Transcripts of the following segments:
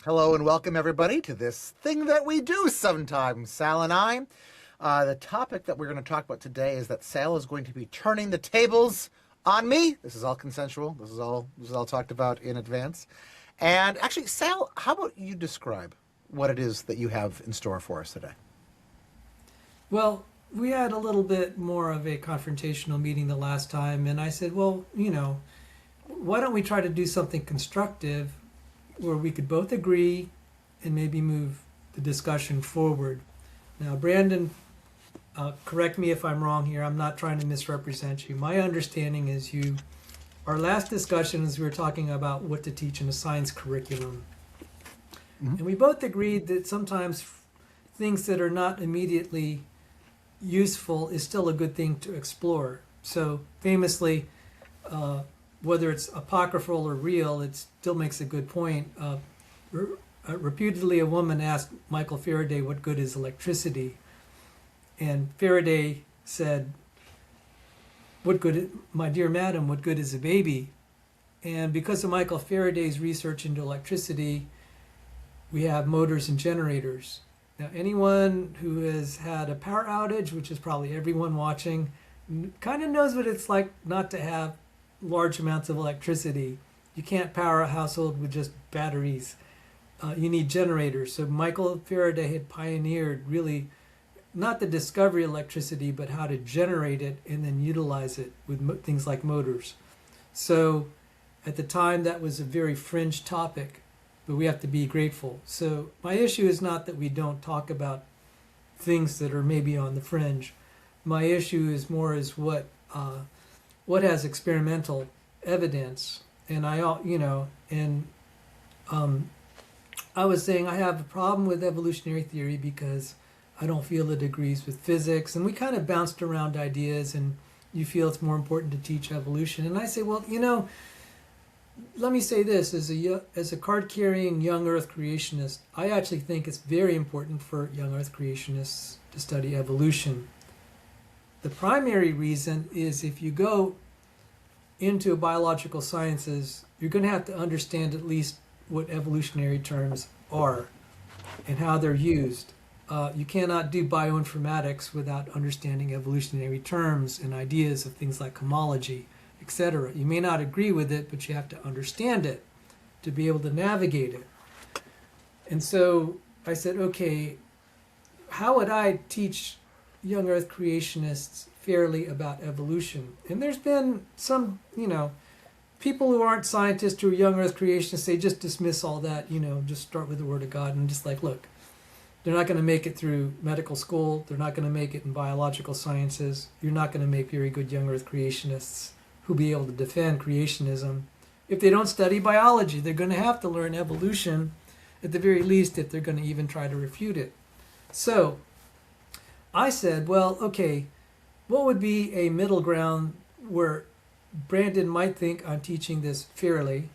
Hello and welcome everybody to this thing that we do sometimes, Sal and I. The topic that we're going to talk about today is that Sal is going to be turning the tables on me. This is all consensual. This is all talked about in advance. And actually, Sal, how about you describe what it is that you have in store for us today? Well, we had a little bit more of a confrontational meeting the last time, and I said, well, why don't we try to do something constructive where we could both agree and maybe move the discussion forward. Now, Brandon, correct me if I'm wrong here. I'm not trying to misrepresent you. My understanding is our last discussions, we were talking about what to teach in a science curriculum. And we both agreed that sometimes things that are not immediately useful is still a good thing to explore. So famously, whether it's apocryphal or real, it still makes a good point. Reputedly, a woman asked Michael Faraday, what good is electricity? And Faraday said, my dear madam, what good is a baby? And because of Michael Faraday's research into electricity, we have motors and generators. Now, anyone who has had a power outage, which is probably everyone watching, kind of knows what it's like not to have large amounts of electricity. You can't power a household with just batteries. You need generators. So Michael Faraday had pioneered really not the discovery of electricity, but how to generate it and then utilize it with things like motors. So at the time, that was a very fringe topic, but we have to be grateful. So my issue is not that we don't talk about things that are maybe on the fringe. My issue is more is what has experimental evidence. And I was saying I have a problem with evolutionary theory because I don't feel it agrees with physics. And we kind of bounced around ideas, and you feel it's more important to teach evolution. And I say, well, let me say this, as a card-carrying young Earth creationist, I actually think it's very important for young Earth creationists to study evolution. The primary reason is if you go into biological sciences, you're going to have to understand at least what evolutionary terms are and how they're used. You cannot do bioinformatics without understanding evolutionary terms and ideas of things like homology, etc. You may not agree with it, but you have to understand it to be able to navigate it. And so I said, okay, how would I teach young Earth creationists fairly about evolution? And there's been some, people who aren't scientists who are young Earth creationists, they just dismiss all that, just start with the Word of God and just like, look, they're not going to make it through medical school. They're not going to make it in biological sciences. You're not going to make very good young Earth creationists who'll be able to defend creationism. If they don't study biology, they're going to have to learn evolution at the very least if they're going to even try to refute it. So I said, well, okay, what would be a middle ground where Brandon might think I'm teaching this fairly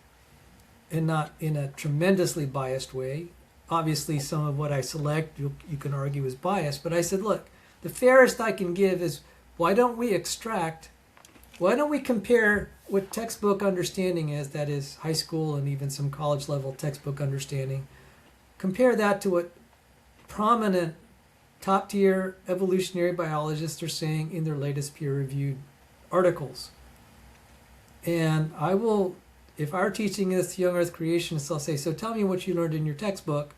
and not in a tremendously biased way? Obviously, some of what I select you can argue is biased, but I said, look, the fairest I can give is why don't we compare what textbook understanding is, that is high school and even some college level textbook understanding, compare that to what prominent top tier evolutionary biologists are saying in their latest peer reviewed articles. And I will, if our teaching is young Earth creationists, I'll say, so tell me what you learned in your textbook,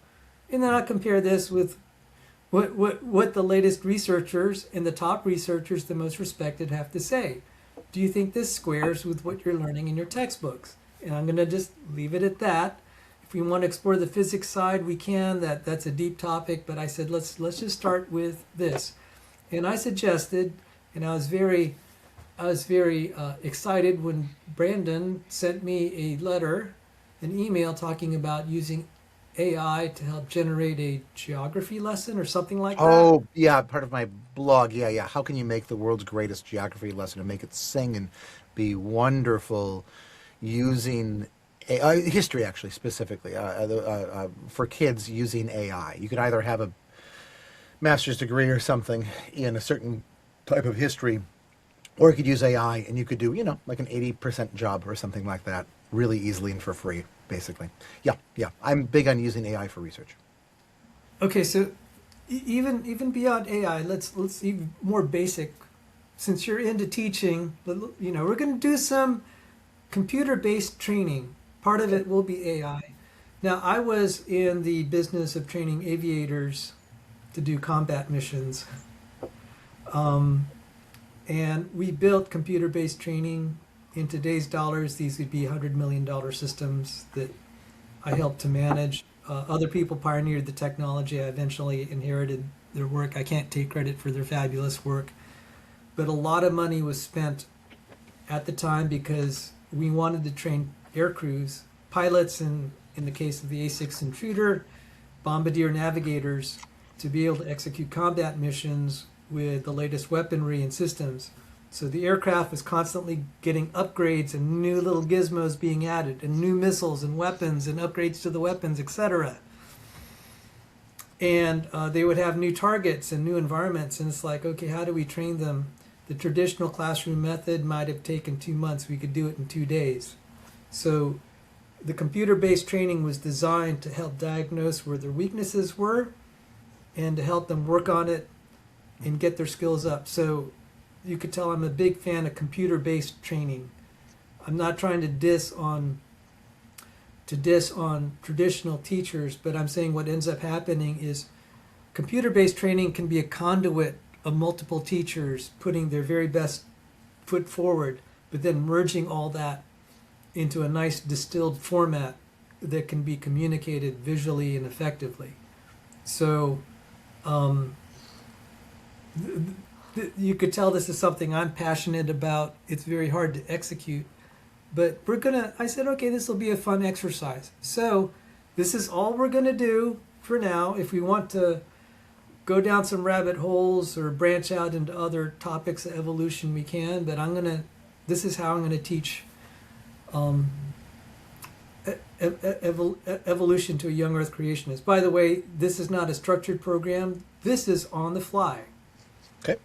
and then I'll compare this with what the latest researchers and the top researchers, the most respected, have to say. Do you think this squares with what you're learning in your textbooks? And I'm going to just leave it at that. If we want to explore the physics side, we can. That's a deep topic, but I said let's just start with this. And I suggested, and I was very excited when Brandon sent me a letter, an email talking about using AI to help generate a geography lesson or something like that. Oh, yeah, part of my blog. Yeah, yeah. How can you make the world's greatest geography lesson and make it sing and be wonderful using history, actually, specifically, for kids using AI? You could either have a master's degree or something in a certain type of history, or you could use AI and you could do, like an 80% job or something like that really easily and for free. basically. Yeah, yeah. I'm big on using AI for research. Okay, so even beyond AI, let's even more basic. Since you're into teaching, we're going to do some computer-based training. Part of it will be AI. Now, I was in the business of training aviators to do combat missions, and we built computer-based training. In today's dollars, these would be $100 million systems that I helped to manage. Other people pioneered the technology. I eventually inherited their work. I can't take credit for their fabulous work, but a lot of money was spent at the time because we wanted to train air crews, pilots in the case of the A-6 Intruder, bombardier navigators, to be able to execute combat missions with the latest weaponry and systems. So the aircraft was constantly getting upgrades and new little gizmos being added and new missiles and weapons and upgrades to the weapons, etc. And they would have new targets and new environments. And it's like, okay, how do we train them? The traditional classroom method might have taken 2 months. We could do it in 2 days. So the computer-based training was designed to help diagnose where their weaknesses were and to help them work on it and get their skills up. So you could tell I'm a big fan of computer-based training. I'm not trying to diss on traditional teachers, but I'm saying what ends up happening is computer-based training can be a conduit of multiple teachers putting their very best foot forward, but then merging all that into a nice distilled format that can be communicated visually and effectively. So you could tell this is something I'm passionate about. It's very hard to execute, but I said, okay, this will be a fun exercise. So this is all we're gonna do for now. If we want to go down some rabbit holes or branch out into other topics of evolution, we can, but this is how I'm gonna teach evolution to a young earth creationist. By the way, this is not a structured program. This is on the fly. Okay.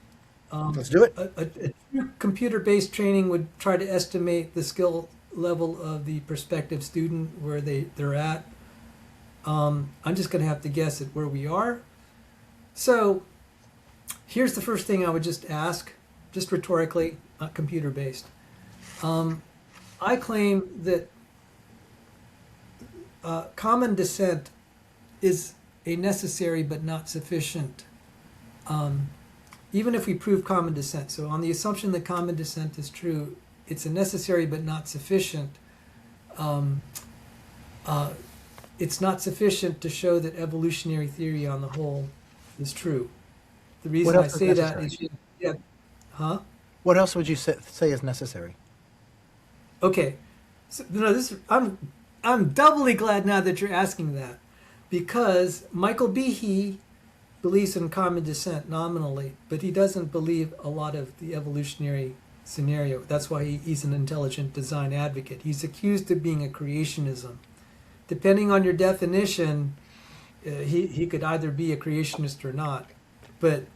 Let's do it. A true computer-based training would try to estimate the skill level of the prospective student, where they're at. I'm just going to have to guess at where we are. So here's the first thing I would just ask, just rhetorically, not computer-based. I claim that common descent is a necessary but not sufficient, even if we prove common descent. So on the assumption that common descent is true, it's a necessary but not sufficient. It's not sufficient to show that evolutionary theory on the whole is true. The reason I say that is, What else would you say is necessary? Okay, so, I'm doubly glad now that you're asking that, because Michael Behe believes in common descent nominally, but he doesn't believe a lot of the evolutionary scenario. That's why he's an intelligent design advocate. He's accused of being a creationism. Depending on your definition, he could either be a creationist or not. But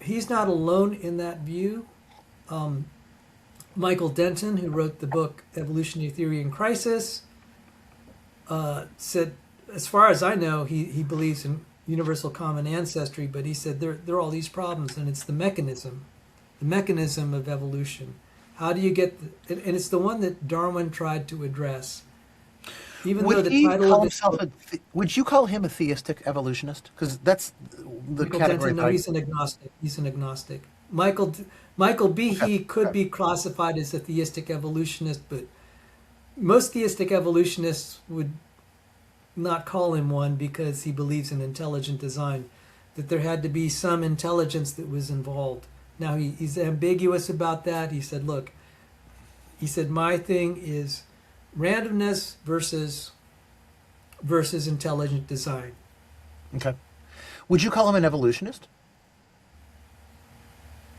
he's not alone in that view. Michael Denton, who wrote the book Evolutionary Theory in Crisis, said, as far as I know, he believes in universal common ancestry, but he said there are all these problems, and it's the mechanism of evolution. How do you get and it's the one that Darwin tried to address. Even though the title of it, would you call him a theistic evolutionist? Because that's the Michael category. Denton, no, he's an agnostic. He's an agnostic. Michael Behe could be classified as a theistic evolutionist, but most theistic evolutionists would not call him one because he believes in intelligent design, that there had to be some intelligence that was involved. Now he's ambiguous about that. He said, look, my thing is randomness versus intelligent design. Okay. Would you call him an evolutionist?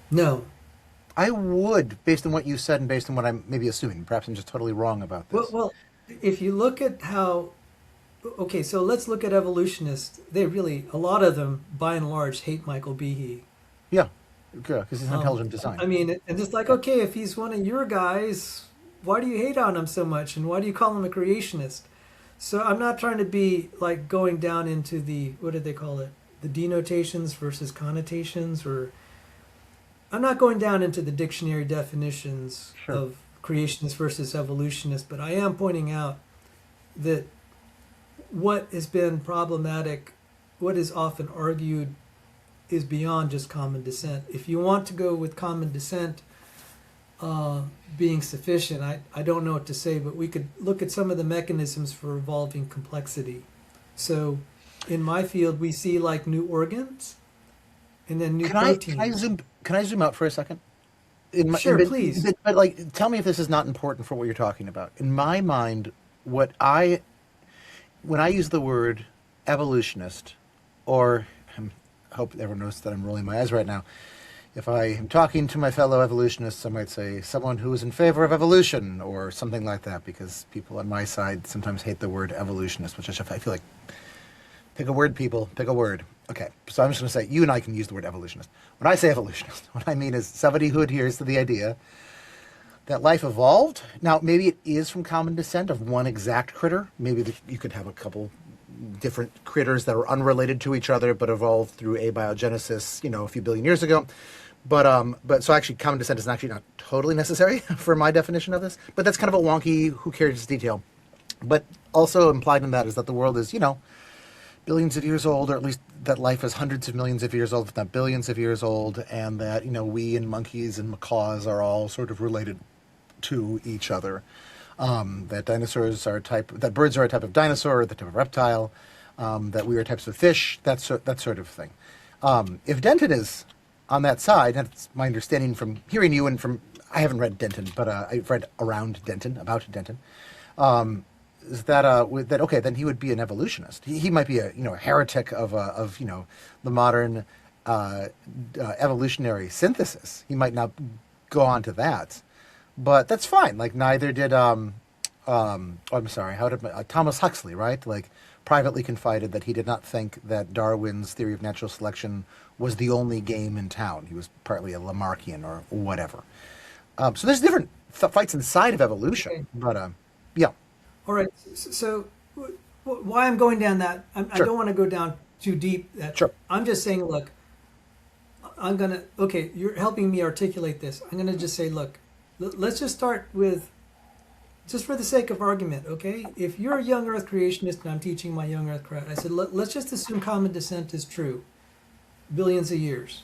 No. I would, based on what you said and based on what I'm maybe assuming. Perhaps I'm just totally wrong about this. Well, if you look at how... Okay, so let's look at evolutionists. They really, a lot of them, by and large, hate Michael Behe. Yeah, because he's an intelligent design. I mean, and just like, okay, if he's one of your guys, why do you hate on him so much, and why do you call him a creationist? So I'm not trying to be like going down into the, what did they call it, the denotations versus connotations, or I'm not going down into the dictionary definitions Sure. of creationist versus evolutionist, but I am pointing out that what has been problematic, what is often argued, is beyond just common descent. If you want to go with common descent being sufficient, I don't know what to say, but we could look at some of the mechanisms for evolving complexity. So in my field, we see like new organs and then new proteins. Can I zoom out for a second? Sure, please. But like, tell me if this is not important for what you're talking about. In my mind, when I use the word evolutionist, or I hope everyone knows that I'm rolling my eyes right now. If I am talking to my fellow evolutionists, I might say someone who is in favor of evolution or something like that, because people on my side sometimes hate the word evolutionist, which I feel like, pick a word, people, pick a word. Okay, so I'm just going to say, you and I can use the word evolutionist. When I say evolutionist, what I mean is somebody who adheres to the idea that life evolved. Now, maybe it is from common descent of one exact critter. Maybe you could have a couple different critters that are unrelated to each other but evolved through abiogenesis, a few billion years ago. But so actually common descent is actually not totally necessary for my definition of this. But that's kind of a wonky, who cares detail. But also implied in that is that the world is, billions of years old, or at least that life is hundreds of millions of years old, if not billions of years old, and that, we and monkeys and macaws are all sort of related to each other. That that birds are a type of dinosaur, the type of reptile, that we are types of fish, that sort of thing. If Denton is on that side, that's my understanding from hearing you and from, I haven't read Denton, but I've read around Denton, about Denton, is that okay? Then he would be an evolutionist. He might be a heretic of the modern evolutionary synthesis. He might not go on to that, but that's fine. Like neither did I'm sorry, Thomas Huxley, right? Like privately confided that he did not think that Darwin's theory of natural selection was the only game in town. He was partly a Lamarckian or whatever. So there's different fights inside of evolution, Okay. but yeah. All right. So why I'm going down that, I Sure. don't want to go down too deep. Sure. I'm just saying, look, okay, you're helping me articulate this. I'm going to just say, look, let's just start with, just for the sake of argument, okay? If you're a young earth creationist and I'm teaching my young earth crowd, I said, let's just assume common descent is true, billions of years.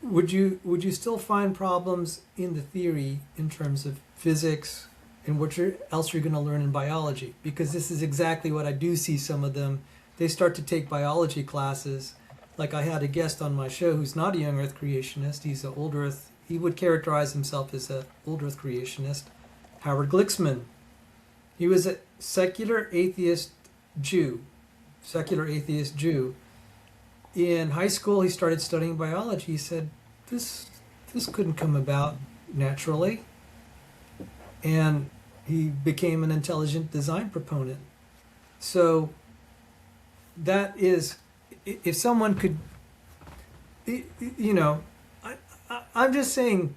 Would you still find problems in the theory in terms of physics and what else you're going to learn in biology? Because this is exactly what I do see some of them. They start to take biology classes. Like I had a guest on my show who's not a young earth creationist. He's an old earth. He would characterize himself as an old earth creationist. Howard Glicksman. He was a secular atheist Jew. In high school, he started studying biology. He said, this couldn't come about naturally. And he became an intelligent design proponent. So that is, if someone could, I'm just saying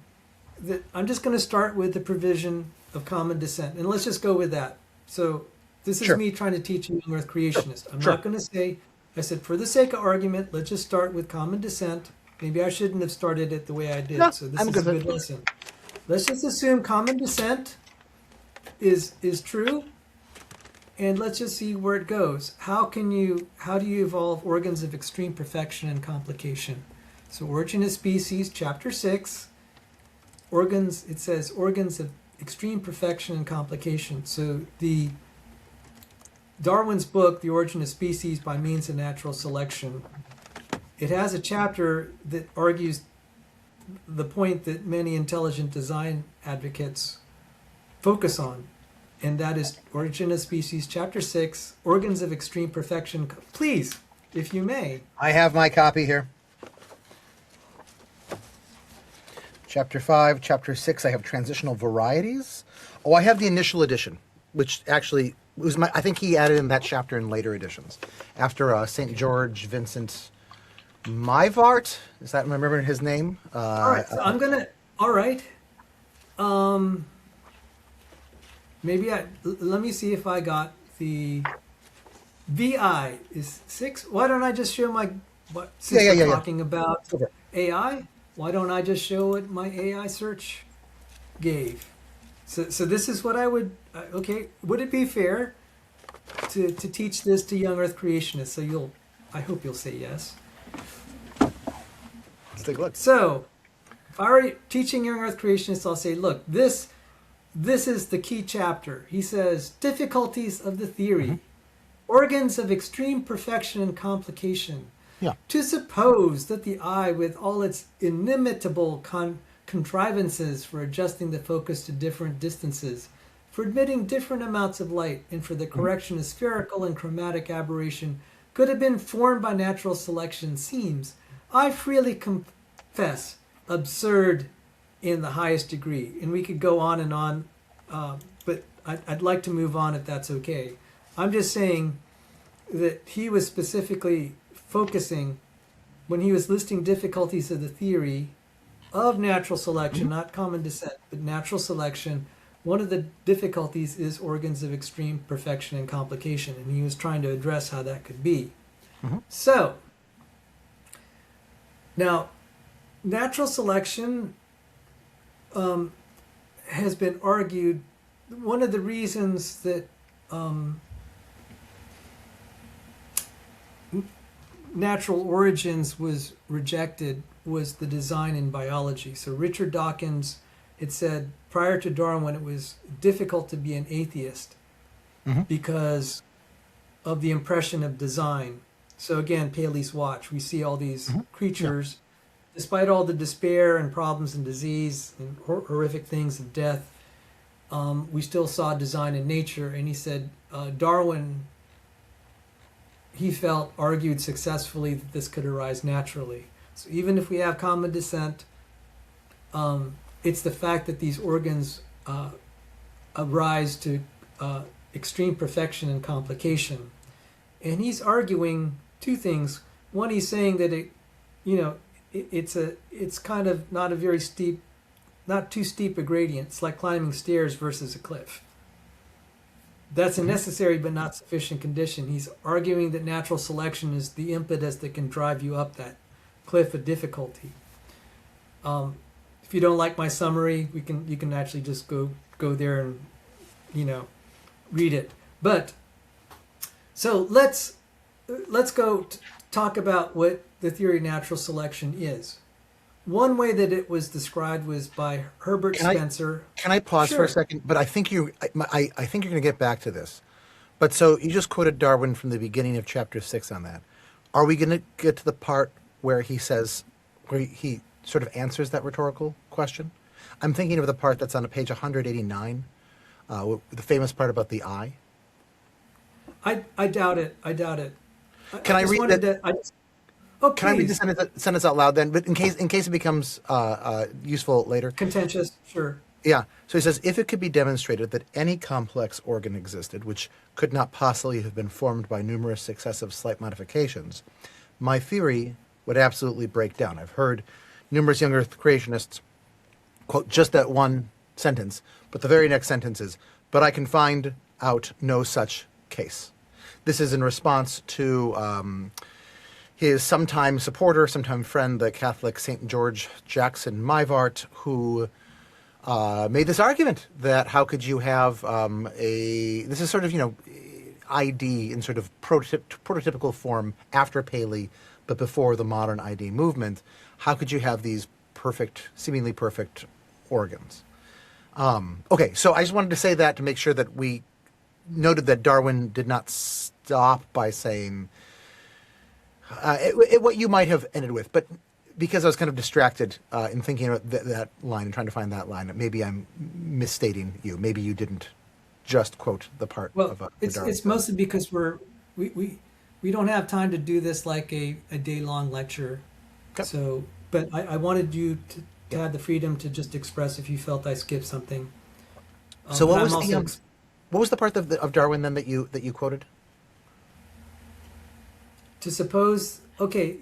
that I'm just going to start with the provision of common descent. And let's just go with that. So this is Sure. me trying to teach a young earth creationist. I'm Sure. not going to say, I said, for the sake of argument, let's just start with common descent. Maybe I shouldn't have started it the way I did. No, So this I'm is good a with good lesson. Let's just assume common descent is true, and let's just see where it goes. How do you evolve organs of extreme perfection and complication? So Origin of Species, chapter 6, organs, it says organs of extreme perfection and complication. So the Darwin's book, The Origin of Species by Means of Natural Selection, it has a chapter that argues the point that many intelligent design advocates focus on, and that is Origin of Species, chapter 6, organs of extreme perfection. Please, if you may. I have my copy here. Chapter 5, Chapter 6, I have transitional varieties. Oh, I have the initial edition, which actually was I think he added in that chapter in later editions. After St. George Vincent Mivart, is that, am I remembering his name? All right, so all right. Maybe let me see if I got the VI is 6. Why don't I just show my what Yeah, since yeah, we're yeah, yeah. talking about Go for it. AI? Why don't I just show what my AI search gave? So this is what I would. Okay, would it be fair to teach this to young Earth creationists? I hope you'll say yes. Let's take a look. So if I were teaching young Earth creationists, I'll say, look, this is the key chapter. He says difficulties of the theory, organs of extreme perfection and complication. Yeah. To suppose that the eye, with all its inimitable contrivances for adjusting the focus to different distances, for admitting different amounts of light, and for the correction of spherical and chromatic aberration, could have been formed by natural selection seems, I freely confess, absurd in the highest degree. And we could go on and on, but I'd like to move on if that's okay. I'm just saying that he was specifically focusing, when he was listing difficulties of the theory of natural selection, not common descent, but natural selection, one of the difficulties is organs of extreme perfection and complication, and he was trying to address how that could be. So, now, natural selection has been argued. One of the reasons that natural origins was rejected was the design in biology. So Richard Dawkins had said prior to Darwin it was difficult to be an atheist because of the impression of design. So again, Paley's watch, we see all these creatures, despite all the despair and problems and disease and horrific things of death, we still saw design in nature. And he said Darwin, he felt, argued successfully that this could arise naturally. So even if we have common descent, it's the fact that these organs arise to extreme perfection and complication. And he's arguing two things. One, he's saying that it's kind of not a very steep, not too steep a gradient. It's like climbing stairs versus a cliff. That's a necessary but not sufficient condition. He's arguing that natural selection is the impetus that can drive you up that cliff of difficulty. If you don't like my summary, you can actually just go there and read it. But so let's go talk about what the theory of natural selection is. One way that it was described was by Herbert Spencer. Can I pause for a second? But I think I think you're going to get back to this. But so you just quoted Darwin from the beginning of chapter 6 on that. Are we going to get to the part where he says, where he sort of answers that rhetorical question? I'm thinking of the part that's on page 189, the famous part about the eye. I doubt it. I doubt it. Can I read that? Oh, can I read the sentence out loud then? But in case it becomes useful later. Contentious, sure. Yeah. So he says, if it could be demonstrated that any complex organ existed, which could not possibly have been formed by numerous successive slight modifications, my theory would absolutely break down. I've heard numerous young Earth creationists quote just that one sentence, but the very next sentence is, but I can find out no such case. This is in response to his sometime supporter, sometime friend, the Catholic St. George Jackson Mivart, who made this argument that how could you have this is sort of, ID in sort of prototypical form after Paley, but before the modern ID movement. How could you have these seemingly perfect organs? Okay, so I just wanted to say that to make sure that we noted that Darwin did not stop by saying what you might have ended with, but because I was kind of distracted in thinking about that line and trying to find that line, maybe I'm misstating you. Maybe you didn't just quote the part of the Darwin. It's mostly because we don't have time to do this like a day-long lecture. Okay. So, but I wanted you to have the freedom to just express if you felt I skipped something. So what was the part of Darwin then that you quoted? To suppose, okay,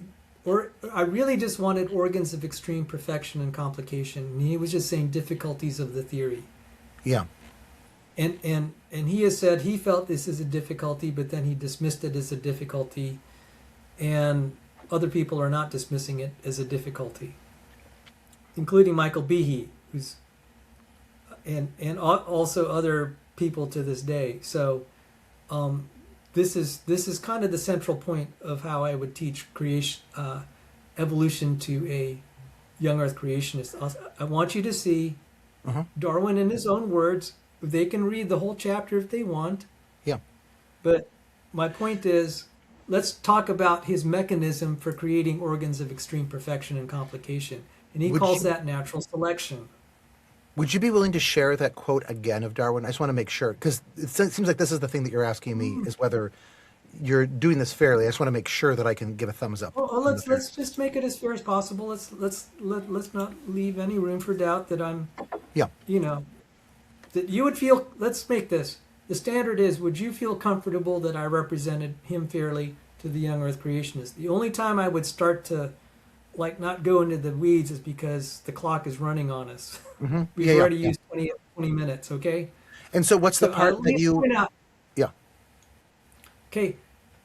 or I really just wanted organs of extreme perfection and complication. And he was just saying difficulties of the theory. Yeah. And he has said he felt this is a difficulty, but then he dismissed it as a difficulty, and other people are not dismissing it as a difficulty, including Michael Behe, who's and also other people to this day. So this is kind of the central point of how I would teach creation, evolution to a young Earth creationist. I want you to see Darwin in his own words. They can read the whole chapter if they want. Yeah. But my point is, let's talk about his mechanism for creating organs of extreme perfection and complication. And he calls that natural selection. Would you be willing to share that quote again of Darwin? I just want to make sure, because it seems like this is the thing that you're asking me, is whether you're doing this fairly. I just want to make sure that I can give a thumbs up. Well, let's just make it as fair as possible. Let's not leave any room for doubt that I'm, that you would feel. Let's make this. The standard is: would you feel comfortable that I represented him fairly to the young Earth creationists? The only time I would start to, not go into the weeds is because the clock is running on us. We've already used 20 minutes. Okay. And so, what's the part that you? Yeah. Okay,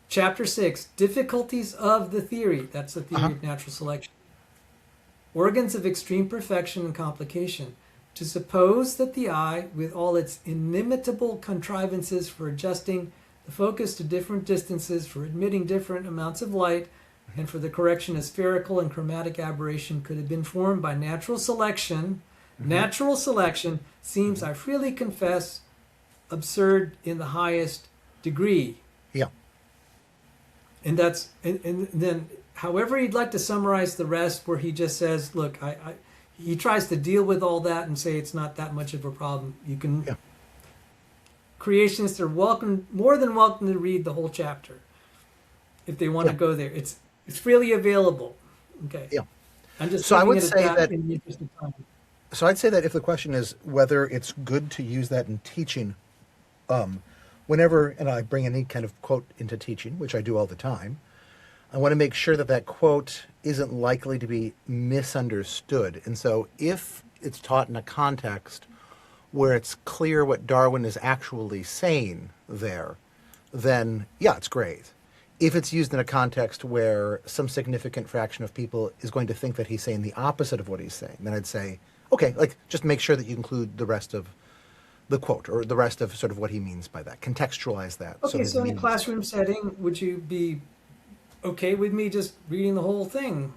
chapter 6, difficulties of the theory. That's the theory of natural selection. Organs of extreme perfection and complication. To suppose that the eye, with all its inimitable contrivances for adjusting the focus to different distances, for admitting different amounts of light, and for the correction of spherical and chromatic aberration, could have been formed by natural selection. Natural selection seems, I freely confess, absurd in the highest degree. Yeah. And that's and then however he'd like to summarize the rest, where he just says, look, he tries to deal with all that and say it's not that much of a problem. You can creationists are more than welcome to read the whole chapter if they want to go there. It's freely available. Okay. Yeah. I'm just so I would say that in the interest of time. So I'd say that if the question is whether it's good to use that in teaching, whenever, and I bring any kind of quote into teaching, which I do all the time, I want to make sure that that quote isn't likely to be misunderstood. And so if it's taught in a context where it's clear what Darwin is actually saying there, then yeah, it's great. If it's used in a context where some significant fraction of people is going to think that he's saying the opposite of what he's saying, then I'd say, okay, just make sure that you include the rest of the quote or the rest of sort of what he means by that. Contextualize that. Okay, so in a classroom setting, would you be okay with me just reading the whole thing?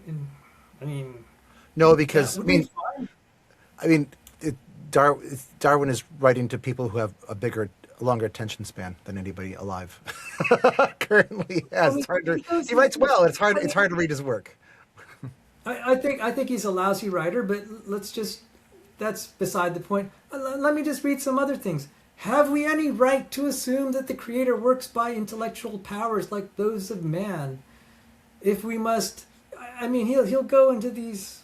No, because Darwin is writing to people who have a longer attention span than anybody alive currently has. He writes well. It's hard to read his work. I think he's a lousy writer, but that's beside the point. Let me just read some other things. Have we any right to assume that the Creator works by intellectual powers like those of man? If we must, he'll go into these.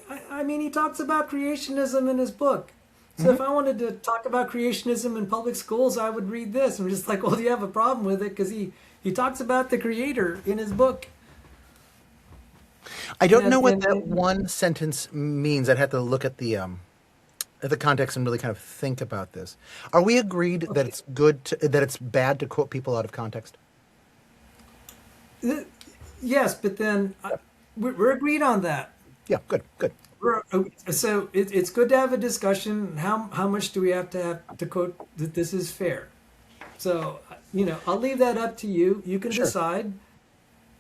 He talks about creationism in his book. So if I wanted to talk about creationism in public schools, I would read this. I'm just like, well, do you have a problem with it? Because he talks about the Creator in his book. I don't know what that one sentence means. I'd have to look at the context and really kind of think about this. Are we agreed that it's that it's bad to quote people out of context? Yes, but then we're agreed on that. Yeah, good. So it's good to have a discussion. How much do we have to quote that this is fair? So I'll leave that up to you. You can decide.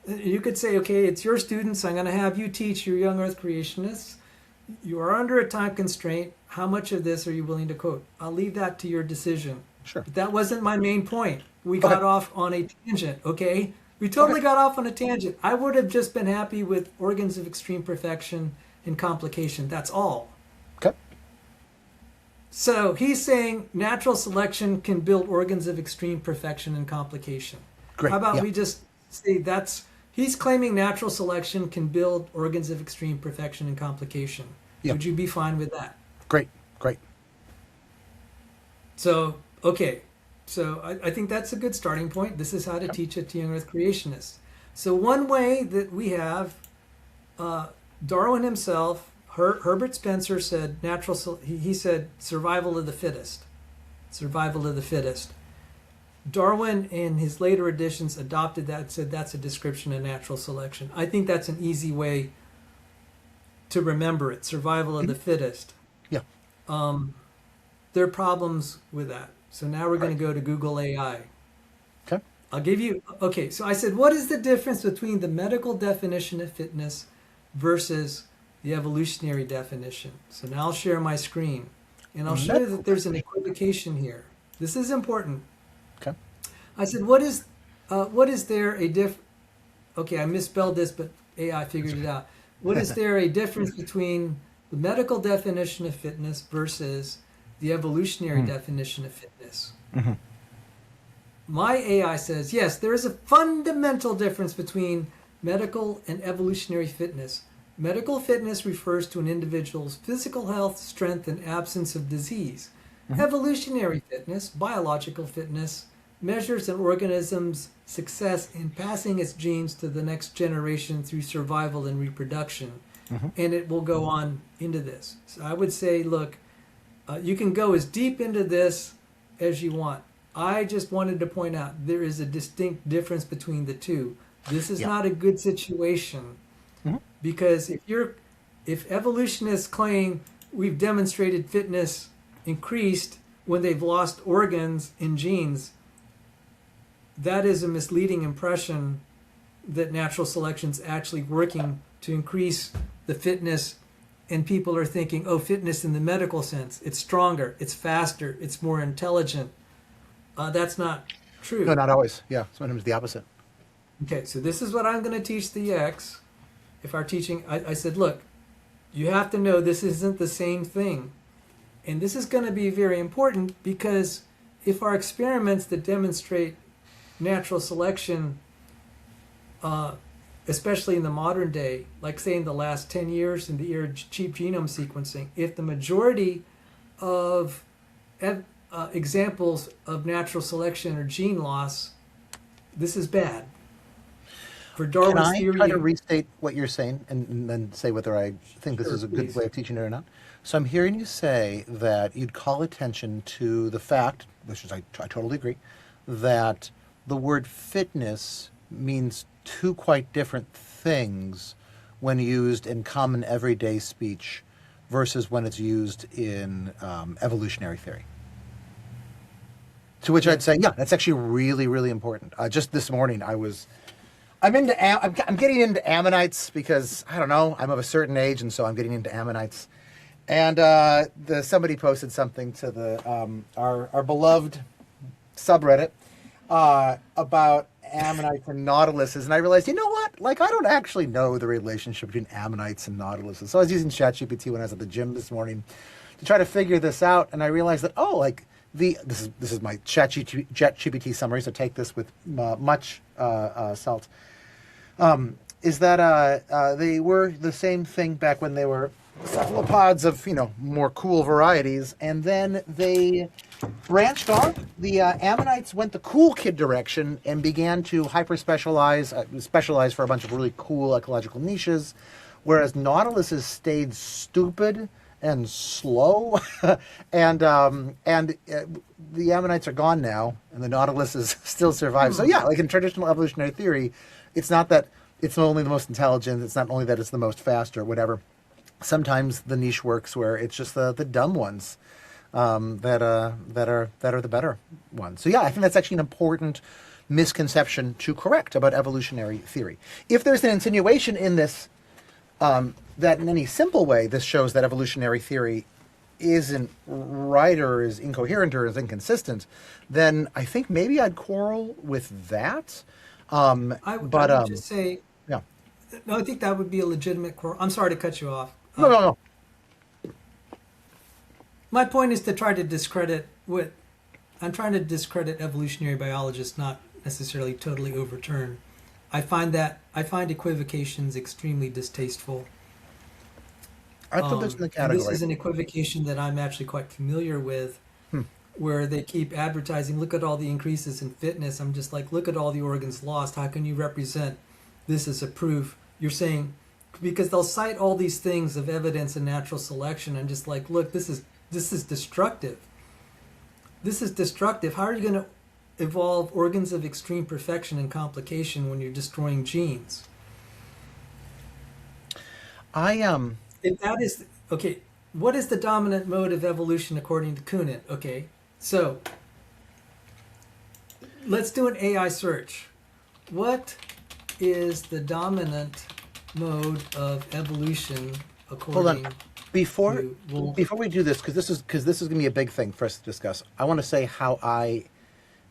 You could say, okay, it's your students. I'm going to have you teach your young Earth creationists. You are under a time constraint. How much of this are you willing to quote? I'll leave that to your decision. Sure. But that wasn't my main point. We got off on a tangent, okay? We totally got off on a tangent. I would have just been happy with organs of extreme perfection and complication. That's all. Okay. So he's saying natural selection can build organs of extreme perfection and complication. Great. How about we just say he's claiming natural selection can build organs of extreme perfection and complication. Yeah. Would you be fine with that? Great. So, okay. So I think that's a good starting point. This is how to teach it to young Earth creationists. So one way that we have, Darwin himself, Herbert Spencer said he said survival of the fittest. Survival of the fittest. Darwin, in his later editions, adopted that and said that's a description of natural selection. I think that's an easy way to remember it. Survival of the fittest. Yeah. There are problems with that. So now we're going to go to Google AI. Okay. I'll give you, okay, so I said, what is the difference between the medical definition of fitness versus the evolutionary definition? So now I'll share my screen, and I'll show you that there's an equivocation here. This is important. Okay. I said, what is there a okay, I misspelled this, but AI figured it out. What is there a difference between the medical definition of fitness versus the evolutionary definition of fitness? Mm-hmm. My AI says, yes, there is a fundamental difference between medical and evolutionary fitness. Medical fitness refers to an individual's physical health, strength, and absence of disease. Mm-hmm. Evolutionary fitness, biological fitness, measures an organism's success in passing its genes to the next generation through survival and reproduction. Mm-hmm. And it will go on into this. So I would say, look, you can go as deep into this as you want. I just wanted to point out there is a distinct difference between the two. This is not a good situation, because if evolutionists claim we've demonstrated fitness increased when they've lost organs and genes, that is a misleading impression that natural selection's actually working to increase the fitness, and people are thinking, oh, fitness in the medical sense, it's stronger, it's faster, it's more intelligent. That's not true. No, not always. Yeah, sometimes the opposite. Okay, so this is what I'm going to teach the X. If our teaching, I said, look, you have to know this isn't the same thing. And this is going to be very important, because if our experiments that demonstrate natural selection, especially in the modern day, like say in the last 10 years in the era of cheap genome sequencing, if the majority of examples of natural selection or gene loss, this is bad. For Darwin's theory, can I try to restate what you're saying and then say whether I think this is a good way of teaching it or not? So I'm hearing you say that you'd call attention to the fact, which is I totally agree, that the word fitness means two quite different things when used in common everyday speech versus when it's used in evolutionary theory. To which I'd say, yeah, that's actually really, really important. Just this morning, I'm getting into ammonites because, I don't know, I'm of a certain age, and so I'm getting into ammonites. And somebody posted something to the our beloved subreddit about ammonites and nautiluses, and I realized, you know what? Like, I don't actually know the relationship between ammonites and nautiluses. So I was using ChatGPT when I was at the gym this morning to try to figure this out, and I realized that, this is my ChatGPT summary, so take this with much salt. Is that they were the same thing back when they were cephalopods of more cool varieties, and then they branched off. The ammonites went the cool kid direction and began to specialize for a bunch of really cool ecological niches, whereas nautiluses stayed stupid and slow, and the ammonites are gone now, and the nautiluses still survive. So yeah, like in traditional evolutionary theory, it's not that it's only the most intelligent. It's not only that it's the most fast or whatever. Sometimes the niche works where it's just the dumb ones that are the better ones. So yeah, I think that's actually an important misconception to correct about evolutionary theory. If there's an insinuation in this that in any simple way this shows that evolutionary theory isn't right or is incoherent or is inconsistent, then I think maybe I'd quarrel with that. I would just say, yeah. No, I think that would be a legitimate quarrel. I'm sorry to cut you off. No. My point is to try to discredit I'm trying to discredit evolutionary biologists, not necessarily totally overturn. I find equivocations extremely distasteful. I put this in the category. This is an equivocation that I'm actually quite familiar with, where they keep advertising, look at all the increases in fitness. I'm just like, look at all the organs lost. How can you represent this is a proof. You're saying, because they'll cite all these things of evidence and natural selection and just like, look, this is destructive. This is destructive. How are you going to evolve organs of extreme perfection and complication when you're destroying genes? If that is okay, what is the dominant mode of evolution according to Kunin? Okay, so let's do an AI search. What is the dominant mode of evolution according Hold on. Before to Wolf? before we do this, because this is going to be a big thing for us to discuss, I want to say how I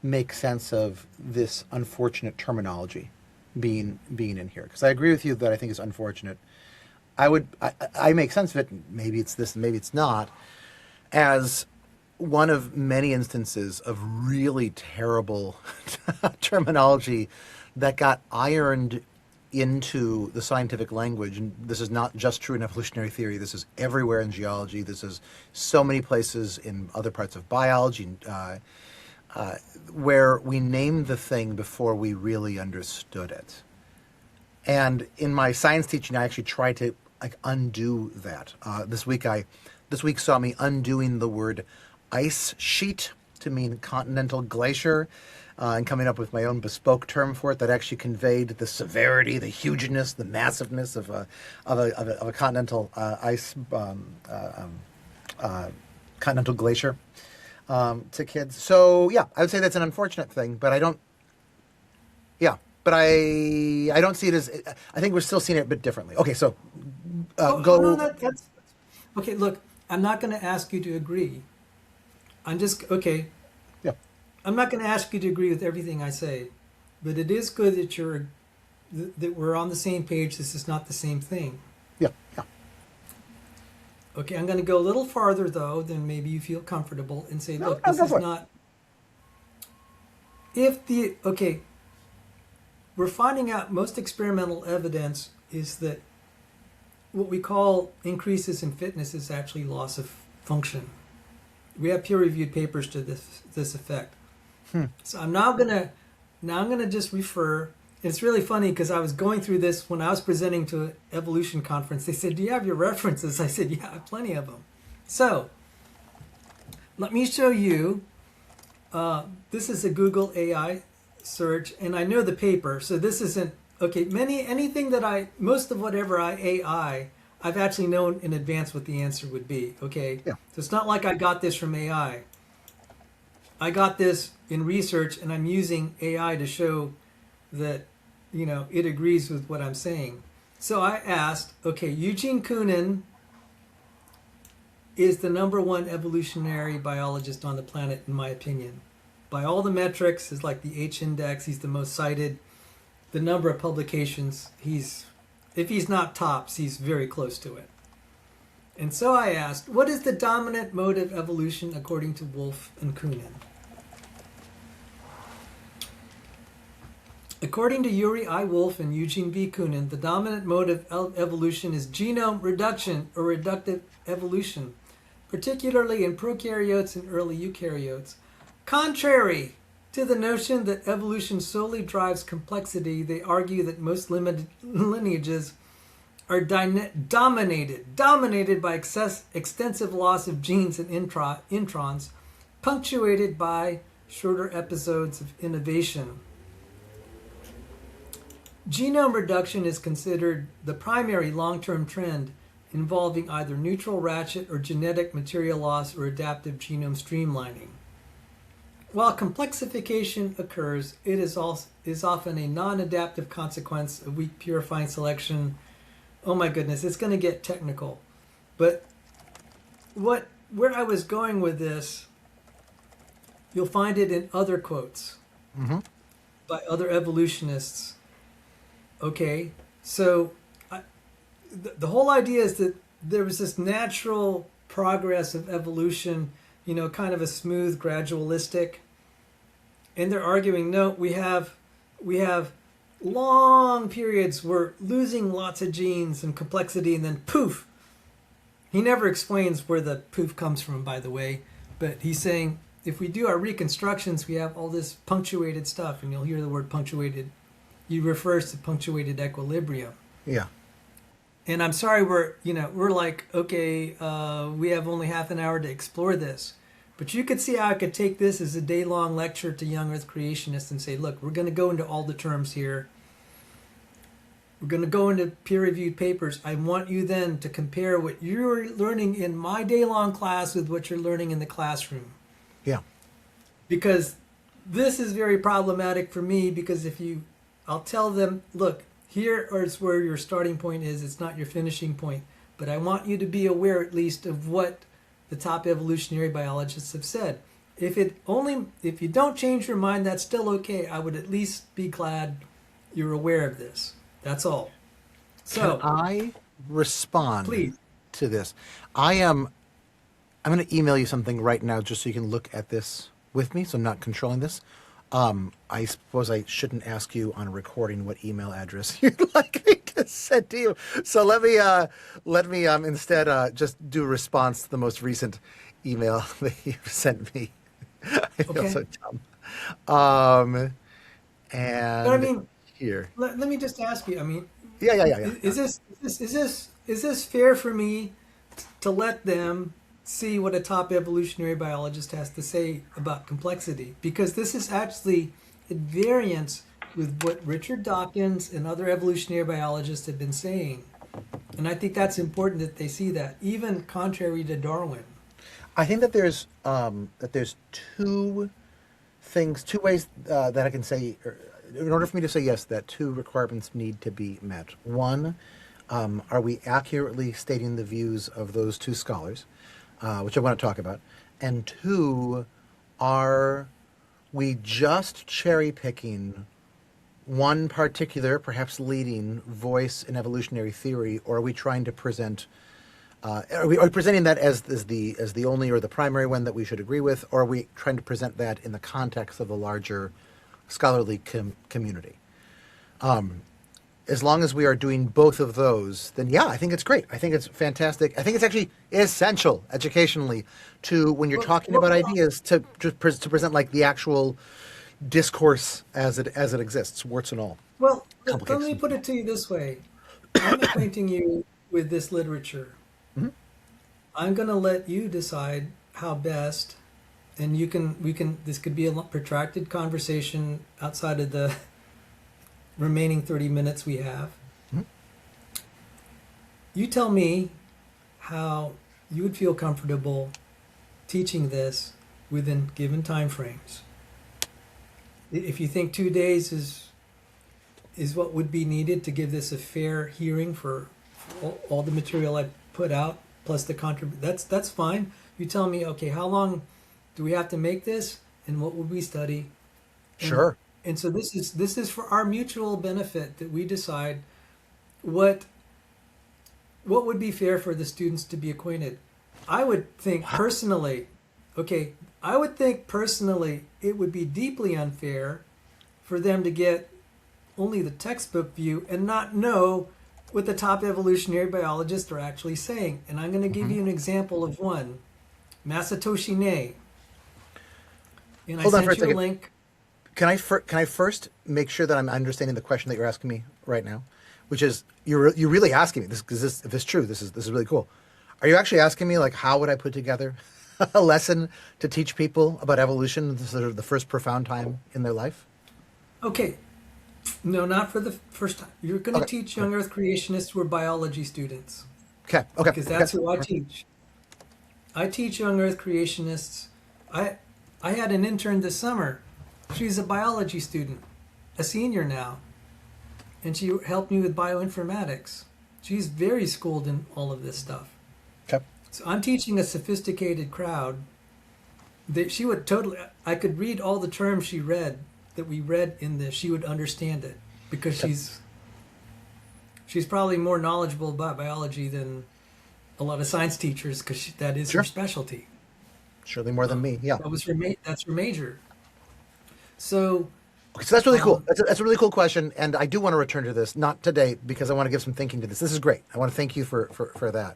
make sense of this unfortunate terminology being in here, because I agree with you that I think it's unfortunate. I make sense of it. Maybe it's this, maybe it's not, as one of many instances of really terrible terminology that got ironed into the scientific language. And this is not just true in evolutionary theory. This is everywhere in geology. This is so many places in other parts of biology, where we named the thing before we really understood it. And in my science teaching, I actually try to undo that. This week saw me undoing the word ice sheet to mean continental glacier, and coming up with my own bespoke term for it that actually conveyed the severity, the hugeness, the massiveness of a continental ice continental glacier to kids. So yeah, I would say that's an unfortunate thing, but I don't. Yeah, but I don't see it as. I think we're still seeing it a bit differently. Okay, so go. No, that's okay. Look, I'm not going to ask you to agree. I'm just okay. Yeah. I'm not going to ask you to agree with everything I say, but it is good that we're on the same page. This is not the same thing. Yeah. Yeah. Okay, I'm going to go a little farther though than maybe you feel comfortable and say, look, No, this go is for it. not. Okay, we're finding out most experimental evidence is that what we call increases in fitness is actually loss of function. We have peer-reviewed papers to this effect. So I'm gonna just refer. It's really funny because I was going through this when I was presenting to an evolution conference. They said, "Do you have your references?" I said, "Yeah, I have plenty of them." So let me show you. This is a Google AI search, and I know the paper, so this isn't okay. Most of whatever I've actually known in advance what the answer would be. Okay, Yeah. so it's not like I got this from AI. I got this in research, and I'm using AI to show that it agrees with what I'm saying. So I asked, okay, Eugene Koonin is the #1 evolutionary biologist on the planet, in my opinion. By all the metrics, is like the H index, he's the most cited. The number of publications, if he's not tops, he's very close to it. And so I asked, what is the dominant mode of evolution according to Wolf and Koonin? According to Yuri I. Wolf and Eugene V. Koonin, the dominant mode of evolution is genome reduction or reductive evolution, particularly in prokaryotes and early eukaryotes. Contrary to the notion that evolution solely drives complexity, they argue that most limited lineages are dominated by extensive loss of genes and introns, punctuated by shorter episodes of innovation. Genome reduction is considered the primary long-term trend involving either neutral ratchet or genetic material loss or adaptive genome streamlining. While complexification occurs, it is often a non-adaptive consequence of weak purifying selection. Oh my goodness, it's going to get technical. But where I was going with this, you'll find it in other quotes by other evolutionists. Okay, so the whole idea is that there was this natural progress of evolution, kind of a smooth, gradualistic. And they're arguing, no, we have long periods where losing lots of genes and complexity, and then poof. He never explains where the poof comes from, by the way, but he's saying if we do our reconstructions, we have all this punctuated stuff, and you'll hear the word punctuated he refers to punctuated equilibrium. Yeah. And I'm sorry, we're like, okay, we have only half an hour to explore this. But you could see how I could take this as a day-long lecture to young Earth creationists and say, look, we're going to go into all the terms here. We're going to go into peer-reviewed papers. I want you then to compare what you're learning in my day-long class with what you're learning in the classroom. Yeah. Because this is very problematic for me, because I'll tell them, look, here is where your starting point is. It's not your finishing point. But I want you to be aware at least of what the top evolutionary biologists have said. If you don't change your mind, that's still okay. I would at least be glad you're aware of this. That's all. So Can I respond please. to this? I'm going to email you something right now just so you can look at this with me, so I'm not controlling this. I suppose I shouldn't ask you on a recording what email address you'd like me to send to you. So let me instead just do a response to the most recent email that you sent me. I feel Okay. so dumb. And But I mean, here, let me just ask you. I mean, yeah. is this fair for me to let them see what a top evolutionary biologist has to say about complexity? Because this is actually at variance with what Richard Dawkins and other evolutionary biologists have been saying. And I think that's important that they see that, even contrary to Darwin. I think that there's two ways that I can say, in order for me to say yes, that two requirements need to be met. One, are we accurately stating the views of those two scholars, which I want to talk about? And two, are we just cherry picking one particular, perhaps leading voice in evolutionary theory, or are we trying to present? Are we presenting that as the only or the primary one that we should agree with, or are we trying to present that in the context of the larger scholarly community? As long as we are doing both of those, then yeah, I think it's great. I think it's fantastic. I think it's actually essential educationally to, when you're talking about ideas, to present like the actual discourse as it exists, warts and all. Well, let me Complications. put it to you this way. I'm acquainting you with this literature. Mhm. I'm going to let you decide how best, and this could be a protracted conversation outside of the remaining 30 minutes we have. Mhm. You tell me how you would feel comfortable teaching this within given time frames. If you think 2 days is what would be needed to give this a fair hearing for all the material I put out plus the that's fine. You tell me, okay, how long do we have to make this, and what would we study? Sure. And so this is for our mutual benefit, that we decide what would be fair for the students to be acquainted. I would think personally, it would be deeply unfair for them to get only the textbook view and not know what the top evolutionary biologists are actually saying. And I'm going to give you an example of one, Masatoshi Nei. And Hold I on for a sent you a second. link. Can I first make sure that I'm understanding the question that you're asking me right now, which is you're really asking me this, because if it's true, this is really cool. Are you actually asking me, like, how would I put together a lesson to teach people about evolution, sort of the first profound time in their life? Okay. No, not for the first time. You're going to Okay. teach young Earth creationists who are biology students, Okay. because that's Okay. who I teach. I teach young Earth creationists. I had an intern this summer. She's a biology student, a senior now, and she helped me with bioinformatics. She's very schooled in all of this stuff. Okay. So I'm teaching a sophisticated crowd. She would totally. I could read all the terms she read that we read in this. She would understand it, because Okay. she's probably more knowledgeable about biology than a lot of science teachers, because that is Sure. her specialty. Surely more than me. Yeah. That's her major. So Okay, so that's really cool. That's a really cool question, and I do want to return to this, not today, because I want to give some thinking to this. This is great. I want to thank you for that.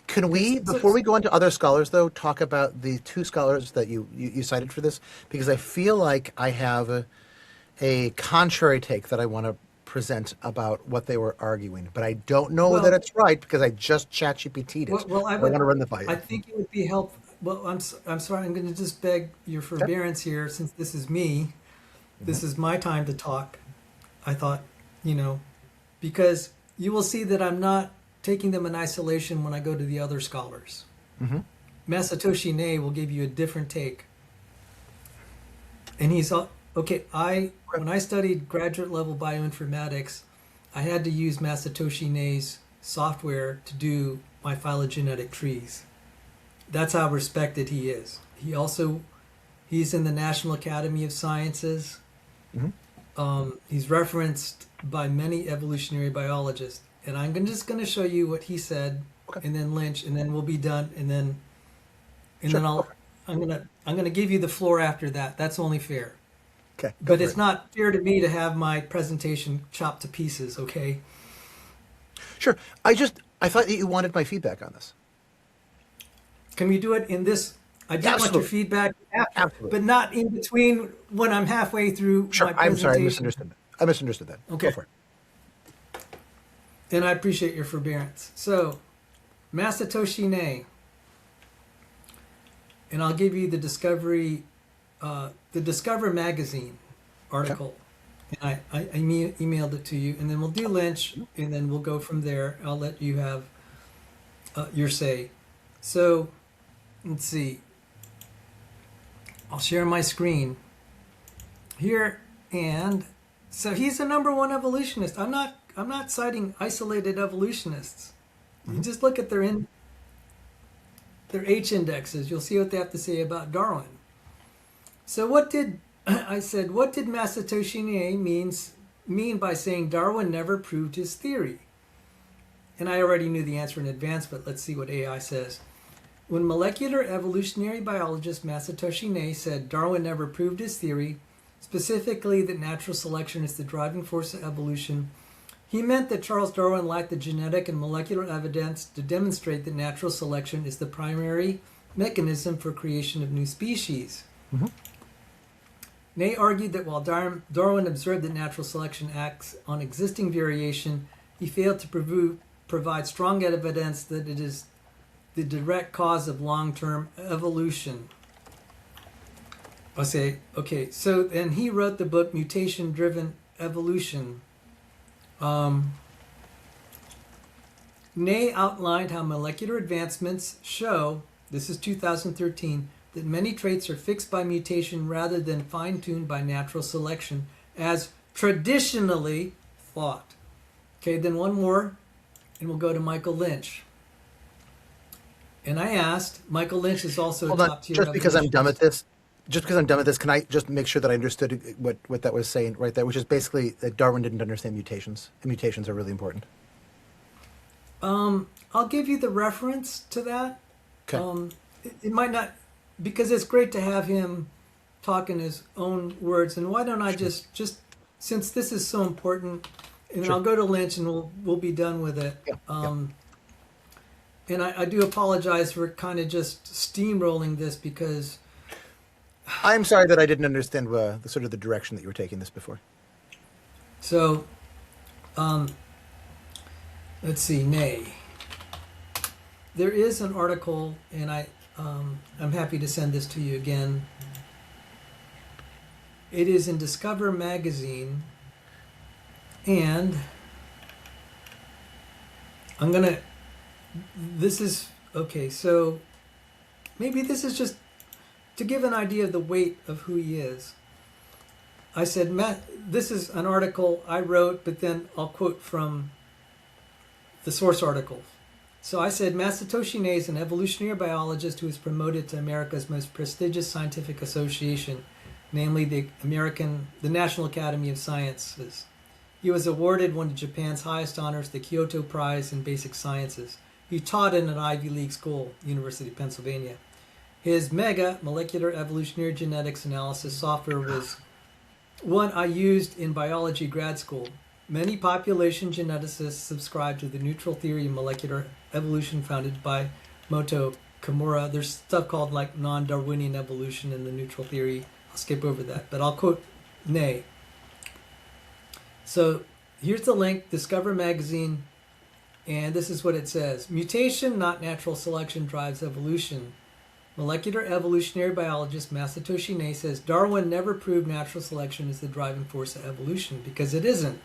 Can we, before we go into other scholars, though, talk about the two scholars that you cited for this? Because I feel like I have a contrary take that I want to present about what they were arguing, but I don't know that Well, it's right because I just ChatGPT'd it. I But I would. want to run the by I you. think it would be helpful. Well, I'm sorry. I'm going to just beg your Okay. forbearance here, since this is me. This is my time to talk. I thought, you know, because you will see that I'm not taking them in isolation when I go to the other scholars. Mm-hmm. Masatoshi Nei will give you a different take. And okay. When I studied graduate level bioinformatics, I had to use Masatoshi Nei's software to do my phylogenetic trees. That's how respected he is. He's in the National Academy of Sciences. He's referenced by many evolutionary biologists, and just going to show you what he said, Okay. and then Lynch, and then we'll be done, and then Sure. I'm gonna give you the floor after that. That's only fair. Okay. Go But for it's it. not fair to me to have my presentation chopped to pieces. Okay. Sure. I thought that you wanted my feedback on this. Can we do it in this? I do want your Absolutely. feedback after, Absolutely. but not in between when I'm halfway through Sure. my I'm sorry. I presentation. misunderstood that. I misunderstood that. Okay. Go for it. And I appreciate your forbearance. So, Masatoshi Nei, and I'll give you the Discover magazine article. And I emailed it to you, and then we'll do Lynch, and then we'll go from there. I'll let you have your say. So, let's see. I'll share my screen here, and so he's the number one evolutionist. I'm not citing isolated evolutionists. You just look at their H indexes. You'll see what they have to say about Darwin. So what did Masatoshi Nei mean by saying Darwin never proved his theory? And I already knew the answer in advance, but let's see what AI says. When molecular evolutionary biologist Masatoshi Nei said Darwin never proved his theory, specifically that natural selection is the driving force of evolution, he meant that Charles Darwin lacked the genetic and molecular evidence to demonstrate that natural selection is the primary mechanism for creation of new species. Mm-hmm. Ney argued that while Darwin observed that natural selection acts on existing variation, he failed to provide strong evidence that it is the direct cause of long-term evolution. Okay, so then he wrote the book Mutation-Driven Evolution. Ney outlined how molecular advancements show, this is 2013, that many traits are fixed by mutation rather than fine-tuned by natural selection, as traditionally thought. Okay, then one more, and we'll go to Michael Lynch. And I asked, Michael Lynch is also Hold a on. top-tier Just because I'm done with evolutionist. this, can I just make sure that I understood what that was saying right there, which is basically that Darwin didn't understand mutations, and mutations are really important. I'll give you the reference to that. Okay. It might not, because it's great to have him talk in his own words. And why don't I just since this is so important, and Sure. I'll go to Lynch and we'll be done with it. Yeah. And I do apologize for kind of just steamrolling this because I'm sorry that I didn't understand the sort of the direction that you were taking this before. so. Let's see, Nay. There is an article, and I'm happy to send this to you again. It is in Discover magazine, and this is, okay, so maybe this is just to give an idea of the weight of who he is. I said, Matt, this is an article I wrote, but then I'll quote from the source article. So I said, Masatoshi Nei is an evolutionary biologist who is promoted to America's most prestigious scientific association, namely the National Academy of Sciences. He was awarded one of Japan's highest honors, the Kyoto Prize in Basic Sciences. He taught in an Ivy League school, University of Pennsylvania. His MEGA, Molecular Evolutionary Genetics Analysis software, was one I used in biology grad school. Many population geneticists subscribe to the neutral theory of molecular evolution founded by Moto Kimura. There's stuff called like non-Darwinian evolution in the neutral theory. I'll skip over that, but I'll quote Ney. So Here's the link, Discover Magazine, and this is what it says. Mutation, not natural selection, drives evolution. Molecular evolutionary biologist Masatoshi Nei says Darwin never proved natural selection is the driving force of evolution, because it isn't.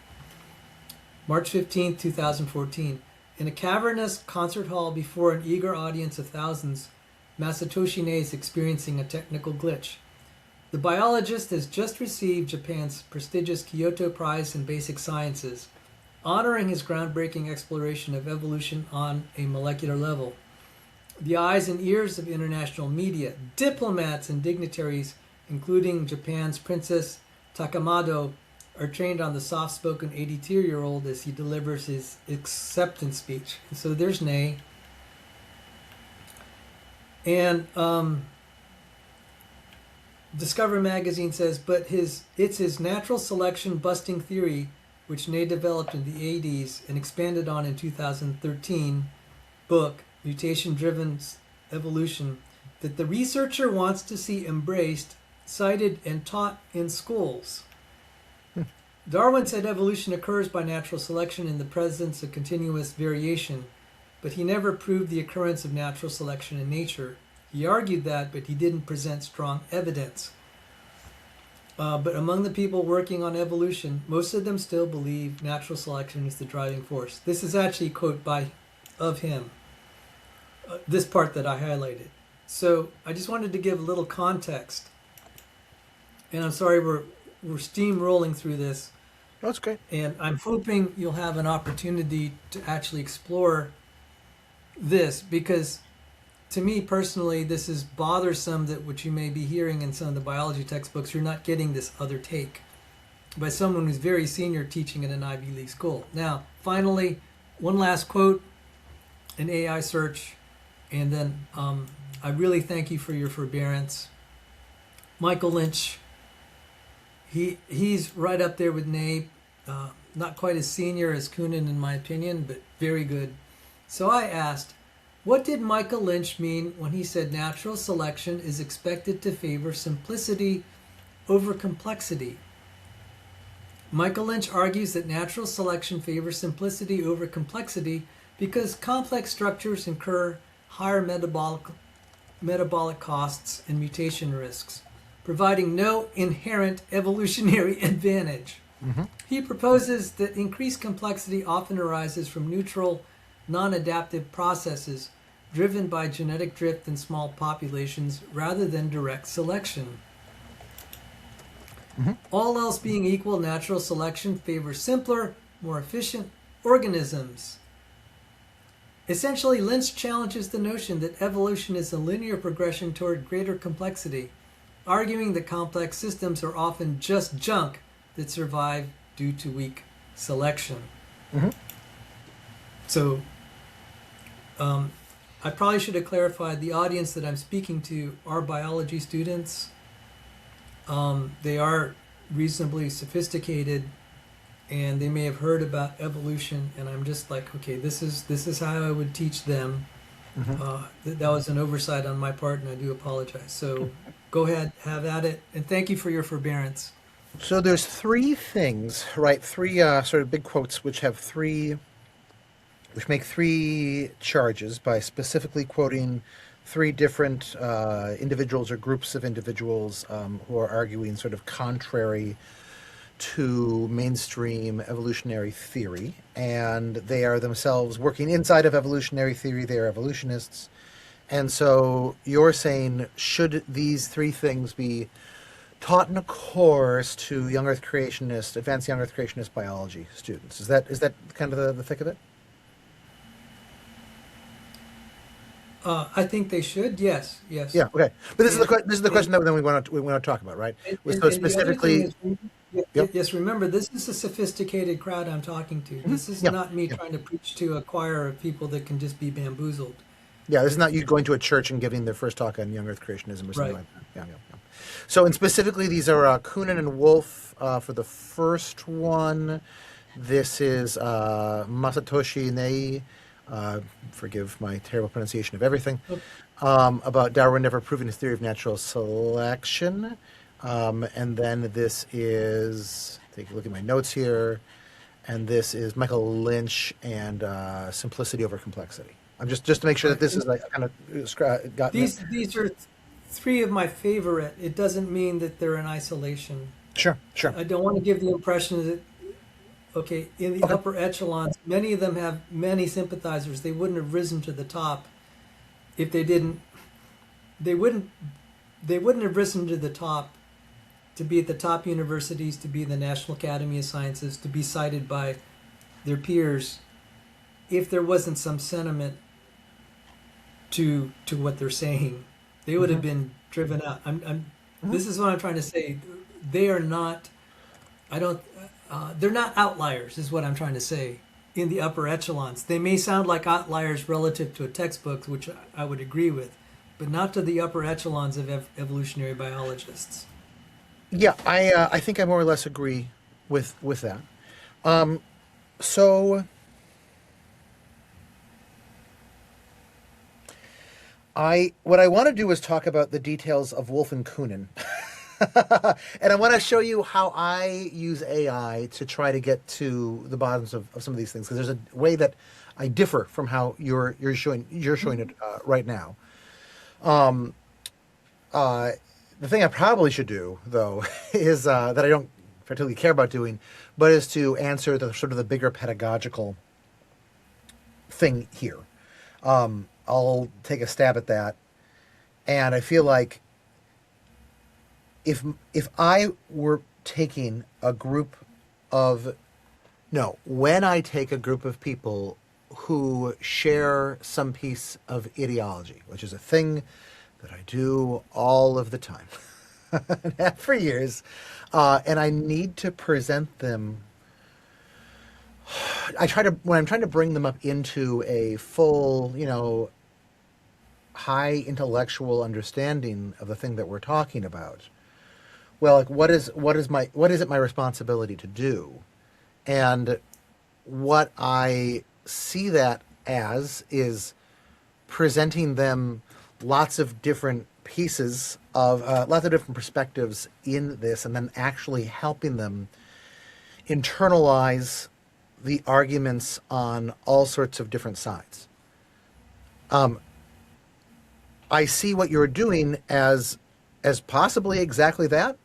March 15, 2014. In a cavernous concert hall before an eager audience of thousands, Masatoshi Nei is experiencing a technical glitch. The biologist has just received Japan's prestigious Kyoto Prize in Basic Sciences, honoring his groundbreaking exploration of evolution on a molecular level. The eyes and ears of international media, diplomats, and dignitaries, including Japan's Princess Takamado, are trained on the soft-spoken 82-year-old as he delivers his acceptance speech. So there's Ney. And Discover Magazine says, but it's his natural selection busting theory, which Ney developed in the 80s and expanded on in 2013 book, Mutation-Driven Evolution, that the researcher wants to see embraced, cited, and taught in schools. Darwin said evolution occurs by natural selection in the presence of continuous variation, but he never proved the occurrence of natural selection in nature. He argued that, but he didn't present strong evidence. But among the people working on evolution, most of them still believe natural selection is the driving force. This is actually a quote of him, this part that I highlighted. So I just wanted to give a little context. And I'm sorry we're steamrolling through this. That's great. And I'm hoping you'll have an opportunity to actually explore this, because to me personally, this is bothersome that what you may be hearing in some of the biology textbooks, you're not getting this other take by someone who's very senior teaching in an Ivy League school. Now, finally, one last quote, an AI search, and then I really thank you for your forbearance. Michael Lynch, he's right up there with Ney, not quite as senior as Coonan in my opinion, but very good. So I asked, what did Michael Lynch mean when he said natural selection is expected to favor simplicity over complexity? Michael Lynch argues that natural selection favors simplicity over complexity because complex structures incur higher metabolic costs and mutation risks, providing no inherent evolutionary advantage. Mm-hmm. He proposes that increased complexity often arises from neutral, non-adaptive processes driven by genetic drift in small populations rather than direct selection. Mm-hmm. All else being equal, natural selection favors simpler, more efficient organisms. Essentially, Lynch challenges the notion that evolution is a linear progression toward greater complexity, arguing that complex systems are often just junk that survive due to weak selection. Mm-hmm. So, I probably should have clarified the audience that I'm speaking to are biology students. They are reasonably sophisticated, and they may have heard about evolution. And I'm just like, okay, this is how I would teach them. Mm-hmm. That was an oversight on my part, and I do apologize. So, go ahead, have at it, and thank you for your forbearance. So there's three things, right? Three sort of big quotes, which make three charges by specifically quoting three different individuals or groups of individuals who are arguing sort of contrary to mainstream evolutionary theory. And they are themselves working inside of evolutionary theory. They are evolutionists. And so you're saying, should these three things be taught in a course to young Earth creationist, advanced young Earth creationist biology students? Is that kind of the thick of it? I think they should. Yes. Yeah. Okay. But this is the question that we want to talk about, right? So specifically, yes. Remember, this is a sophisticated crowd I'm talking to. This is not me trying to preach to a choir of people that can just be bamboozled. Yeah, this is not you going to a church and giving their first talk on young Earth creationism or something like that. Yeah. So, and specifically, these are Coonan and Wolf for the first one. This is Masatoshi Nei. Forgive my terrible pronunciation of everything, about Darwin never proving his theory of natural selection. And then this is, take a look at my notes here, and this is Michael Lynch and Simplicity Over Complexity. I'm just to make sure that this is like kind of gotten it. These are three of my favorite. It doesn't mean that they're in isolation. Sure, sure. I don't want to give the impression that, okay, in the Okay. upper echelons, many of them have many sympathizers. They wouldn't have risen to the top if they didn't. They wouldn't. They wouldn't have risen to the top to be at the top universities, to be in the National Academy of Sciences, to be cited by their peers, if there wasn't some sentiment to what they're saying. They would have been driven out. This is what I'm trying to say. They are not. I don't. They're not outliers, is what I'm trying to say. In the upper echelons, they may sound like outliers relative to a textbook, which I would agree with, but not to the upper echelons of evolutionary biologists. Yeah, I think I more or less agree with that. So what I want to do is talk about the details of Wolf and Kunin. And I want to show you how I use AI to try to get to the bottoms of some of these things, because there's a way that I differ from how you're showing it right now. The thing I probably should do, though, is that I don't particularly care about doing, but is to answer the sort of the bigger pedagogical thing here. I'll take a stab at that, and I feel like if I were taking a group of when I take a group of people who share some piece of ideology, which is a thing that I do all of the time, and have for years, and I need to present them. When I'm trying to bring them up into a full, high intellectual understanding of the thing that we're talking about. Well, like what is it my responsibility to do? And what I see that as is presenting them lots of different pieces of lots of different perspectives in this, and then actually helping them internalize the arguments on all sorts of different sides. I see what you're doing as possibly exactly that,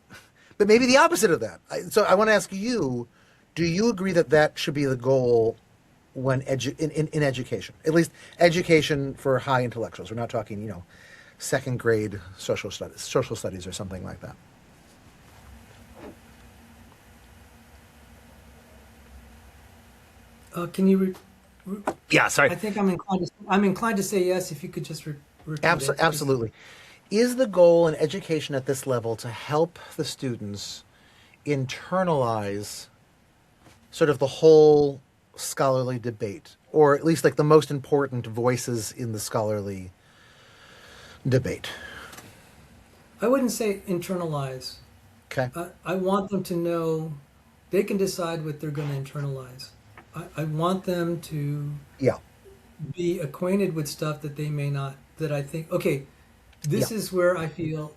but maybe the opposite of that. So I want to ask you, do you agree that that should be the goal when in education, at least education for high intellectuals? We're not talking, second grade social studies or something like that. Can you? Yeah, sorry. I think I'm inclined to say yes. If you could just repeat it. Absolutely. Is the goal in education at this level to help the students internalize sort of the whole scholarly debate, or at least like the most important voices in the scholarly debate? I wouldn't say internalize. Okay. I want them to know they can decide what they're going to internalize. I want them to Yeah. be acquainted with stuff that they may not, that I think, okay, this is where I feel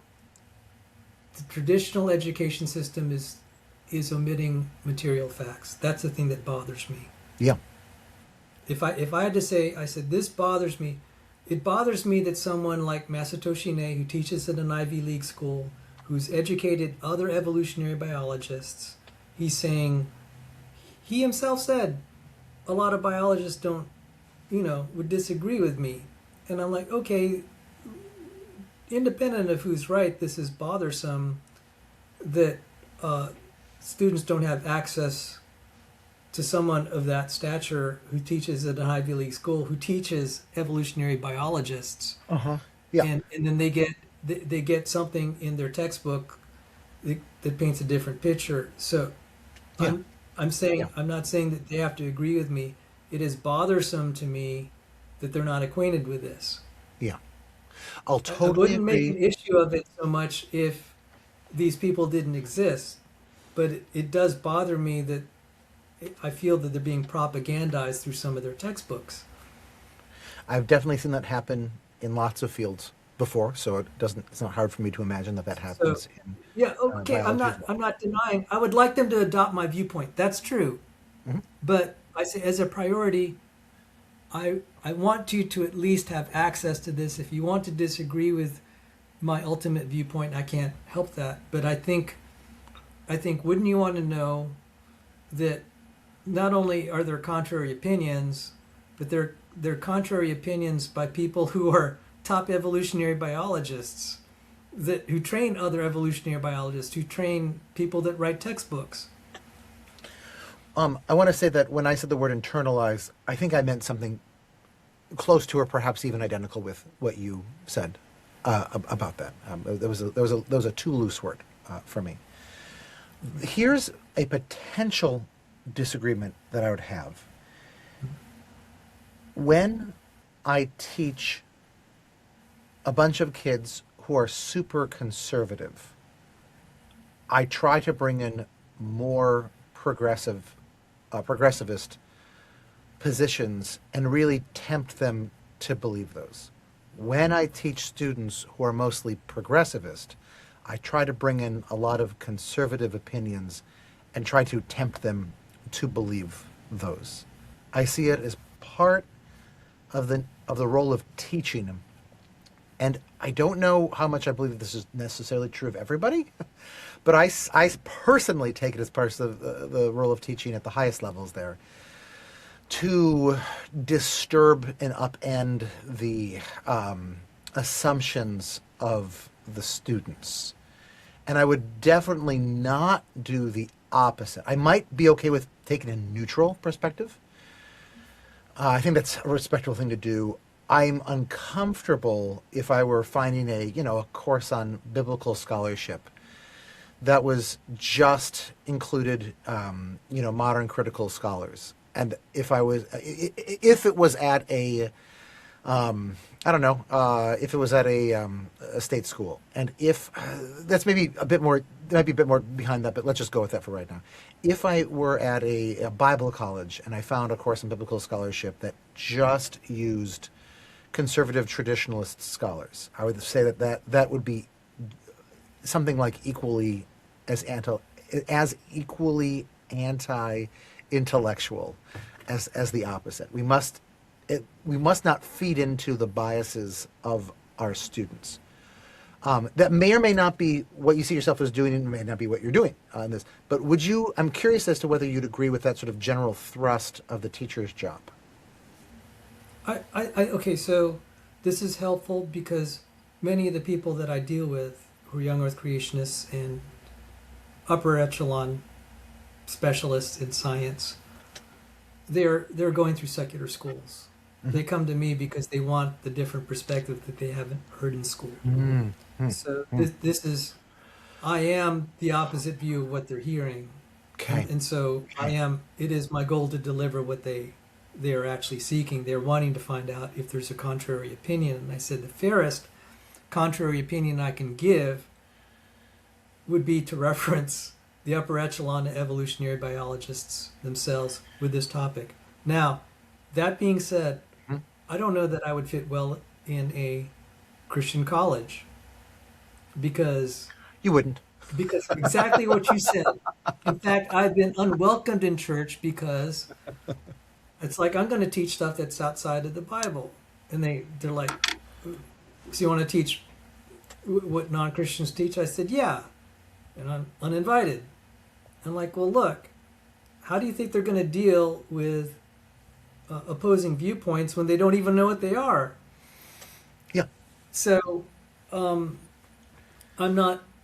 the traditional education system is omitting material facts. That's the thing that bothers me. Yeah. If I had to say, I said, this bothers me. It bothers me that someone like Masatoshi Ne, who teaches at an Ivy League school, who's educated other evolutionary biologists, he's saying, he himself said, a lot of biologists don't, would disagree with me. And I'm like, okay, independent of who's right, this is bothersome that students don't have access to someone of that stature who teaches at an Ivy League school, who teaches evolutionary biologists. Uh-huh. Yeah. And then they get something in their textbook that paints a different picture. So Yeah. I'm saying, Yeah. I'm not saying that they have to agree with me. It is bothersome to me that they're not acquainted with this. Yeah. I'll I totally wouldn't make an agree. issue of it so much if these people didn't exist, but it does bother me that I feel that they're being propagandized through some of their textbooks. I've definitely seen that happen in lots of fields before, so it's not hard for me to imagine that happens in Yeah, okay, biology as well. I'm not denying. I would like them to adopt my viewpoint. That's true. Mhm. But I say as a priority, I want you to at least have access to this. If you want to disagree with my ultimate viewpoint, I can't help that. But I think wouldn't you want to know that not only are there contrary opinions, but they're contrary opinions by people who are top evolutionary biologists who train other evolutionary biologists, who train people that write textbooks. I want to say that when I said the word internalize, I think I meant something close to or perhaps even identical with what you said about that. There was a too loose word for me. Here's a potential disagreement that I would have. When I teach a bunch of kids who are super conservative, I try to bring in more progressivist positions and really tempt them to believe those. When I teach students who are mostly progressivist, I try to bring in a lot of conservative opinions and try to tempt them to believe those. I see it as part of the role of teaching them. And I don't know how much I believe this is necessarily true of everybody, but I personally take it as part of the role of teaching at the highest levels there to disturb and upend the assumptions of the students. And I would definitely not do the opposite. I might be okay with taking a neutral perspective. I think that's a respectable thing to do. I'm uncomfortable if I were finding a course on biblical scholarship that was just included, modern critical scholars. And if it was at a, I don't know, if it was at a state school, and if that's maybe a bit more, there might be a bit more behind that, but let's just go with that for right now. If I were at a Bible college and I found a course in biblical scholarship that just used conservative traditionalist scholars, I would say that would be something like equally as equally anti-intellectual as the opposite. We must not feed into the biases of our students. That may or may not be what you see yourself as doing, and may not be what you're doing on this. But I'm curious as to whether you'd agree with that sort of general thrust of the teacher's job. Okay, so this is helpful because many of the people that I deal with who are young earth creationists and upper echelon specialists in science, they're going through secular schools. Mm-hmm. They come to me because they want the different perspective that they haven't heard in school. Mm-hmm. So this is, I am the opposite view of what they're hearing. Okay. And so it is my goal to deliver what they are actually seeking. They're wanting to find out if there's a contrary opinion. And I said the fairest contrary opinion I can give would be to reference the upper echelon of evolutionary biologists themselves with this topic. Now, that being said, I don't know that I would fit well in a Christian college because you wouldn't. Because exactly what you said. In fact, I've been unwelcomed in church because it's like I'm going to teach stuff that's outside of the Bible, and they're like, "So you want to teach what non-Christians teach?" I said, "Yeah," and I'm uninvited. I'm like, "Well, look, how do you think they're going to deal with opposing viewpoints when they don't even know what they are?" Yeah. So,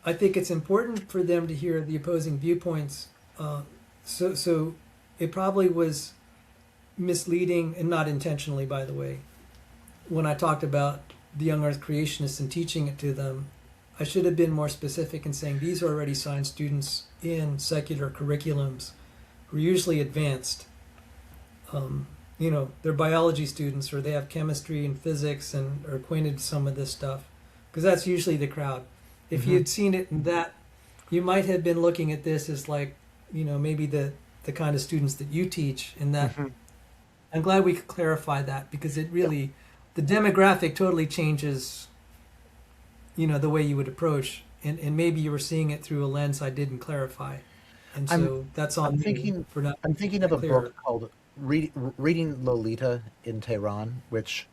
I think it's important for them to hear the opposing viewpoints. So it probably was misleading, and not intentionally, by the way. When I talked about the young earth creationists and teaching it to them, I should have been more specific in saying these are already science students in secular curriculums who are usually advanced. They're biology students, or they have chemistry and physics and are acquainted with some of this stuff, because that's usually the crowd. If you'd seen it in that, you might have been looking at this as like, maybe the kind of students that you teach. And that, I'm glad we could clarify that, because it really, the demographic totally changes, the way you would approach. And maybe you were seeing it through a lens I didn't clarify. And I'm so that's I'm on me thinking for not I'm thinking of that a clear. book called Reading Lolita in Tehran, which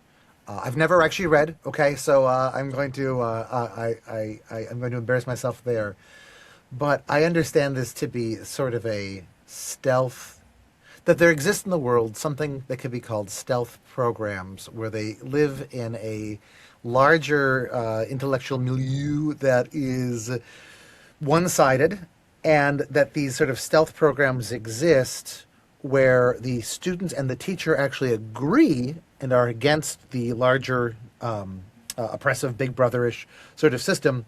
I've never actually read. Okay, so I'm going to I'm going to embarrass myself there. But I understand this to be sort of a stealth, that there exists in the world something that could be called stealth programs, where they live in a larger intellectual milieu that is one sided, and that these sort of stealth programs exist where the students and the teacher actually agree and are against the larger oppressive big brotherish sort of system.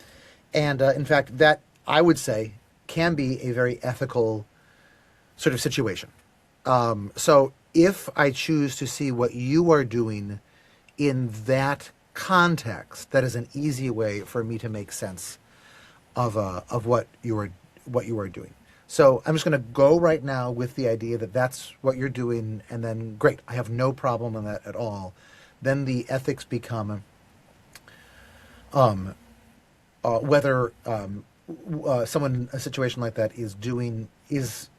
And in fact, that I would say can be a very ethical sort of situation. So if I choose to see what you are doing in that context, that is an easy way for me to make sense of what you are doing. So I'm just going to go right now with the idea that that's what you're doing, and then great, I have no problem in that at all. Then the ethics become whether someone a situation like that is doing is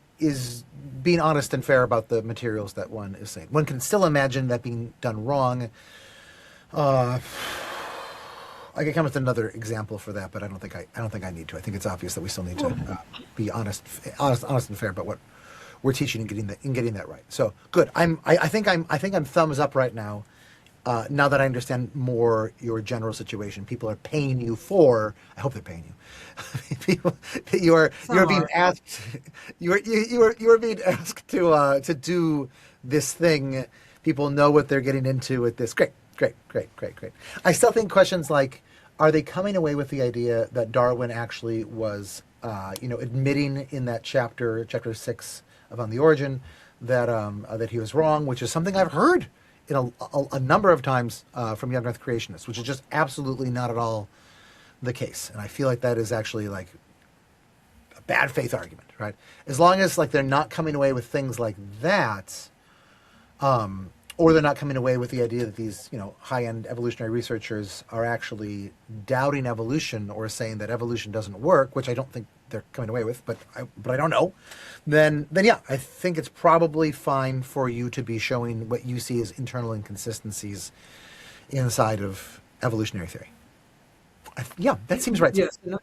being honest and fair about the materials that one is saying. One can still imagine that being done wrong. Uh, I can come with another example for that, but I don't think I need to. I think it's obvious that we still need to Well, be honest and fair about what we're teaching and getting that right. So good. I think I'm thumbs up right now. Now that I understand more your general situation, people are paying you for. I hope they're paying you. People, you're some being are. asked. You are being asked to do this thing. People know what they're getting into with this. Great, great, great, great, great. I still think questions like, are they coming away with the idea that Darwin actually was, admitting in that chapter 6 of On the Origin, that he was wrong, which is something I've heard in a number of times from young Earth creationists, which is just absolutely not at all the case. And I feel like that is actually like a bad faith argument, right? As long as like they're not coming away with things like that, or they're not coming away with the idea that these, high-end evolutionary researchers are actually doubting evolution or saying that evolution doesn't work, which I don't think they're coming away with, but I don't know. Then yeah, I think it's probably fine for you to be showing what you see as internal inconsistencies inside of evolutionary theory. Yeah, that seems right to me. Yes.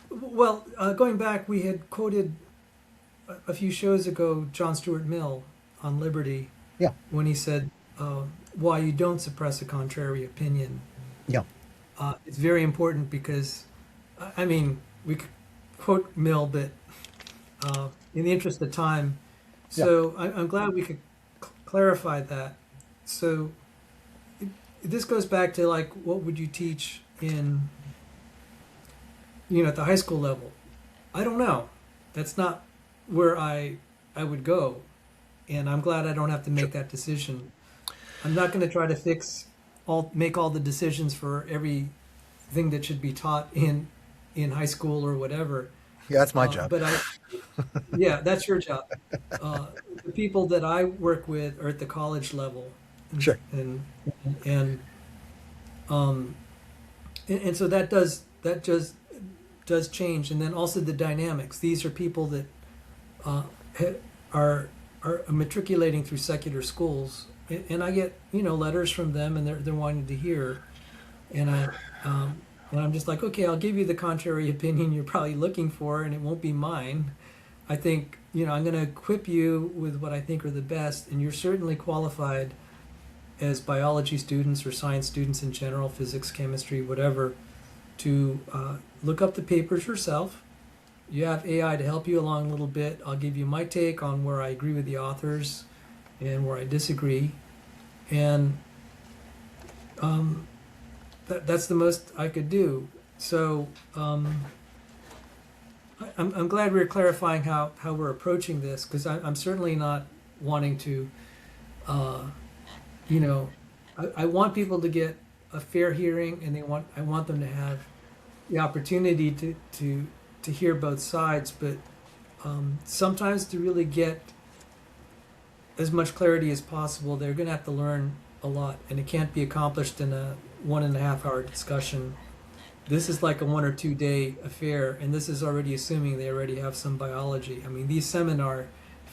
Well, going back, we had quoted a few shows ago John Stuart Mill on liberty Yeah, when he said, why you don't suppress a contrary opinion. yeah, It's very important because, I mean, we could quote Mill, but in the interest of time, yeah. so I'm glad we could clarify that. So this goes back to like, what would you teach in, at the high school level? I don't know. That's not where I would go, and I'm glad I don't have to Sure. make that decision. I'm not going to try to make all the decisions for everything that should be taught in high school or whatever. Yeah, that's my job. But yeah, that's your job. Uh, the people that I work with are at the college level, and Sure. and and, um, and so that does change, and then also the dynamics. These are people that uh, are matriculating through secular schools, and I get letters from them, and they're wanting to hear, and um, I'm just like, okay, I'll give you the contrary opinion you're probably looking for, and it won't be mine. I think I'm going to equip you with what I think are the best, and you're certainly qualified as biology students or science students in general, physics, chemistry, whatever, to look up the papers yourself. You have AI to help you along a little bit. I'll give you my take on where I agree with the authors and where I disagree, and that's the most I could do. So I'm glad we're clarifying how we're approaching this, because I'm certainly not wanting to, uh, you know, I want people to get a fair hearing, and I want them to have the opportunity to hear both sides. But sometimes to really get as much clarity as possible, they're going to have to learn a lot, and it can't be accomplished in a 1.5 hour discussion. this is like a 1 or 2 day affair, and this is already assuming they already have some biology. I mean, if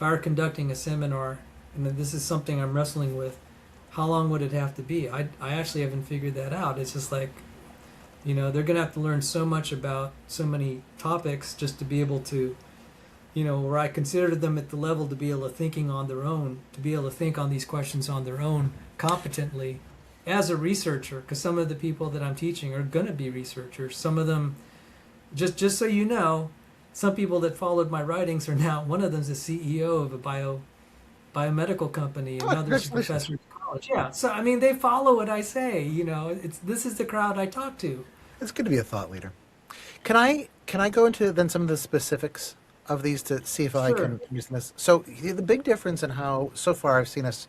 I were conducting a seminar, and then this is something I'm wrestling with, how long would it have to be? I actually haven't figured that out. It's just like, they're going to have to learn so much about so many topics just to be able to, where I consider them at the level to be able to thinking on their own, to be able to think on these questions on their own competently as a researcher, because some of the people that I'm teaching are going to be researchers. Some of them, just so you know, some people that followed my writings are now, one of them's the CEO of a biomedical company, Oh, another's a congratulations. professor at college. Yeah, so I mean, they follow what I say. This is the crowd I talk to. It's good to be a thought leader. Can I go into then some of the specifics of these to see if I Sure. can use this? So the big difference in how so far I've seen us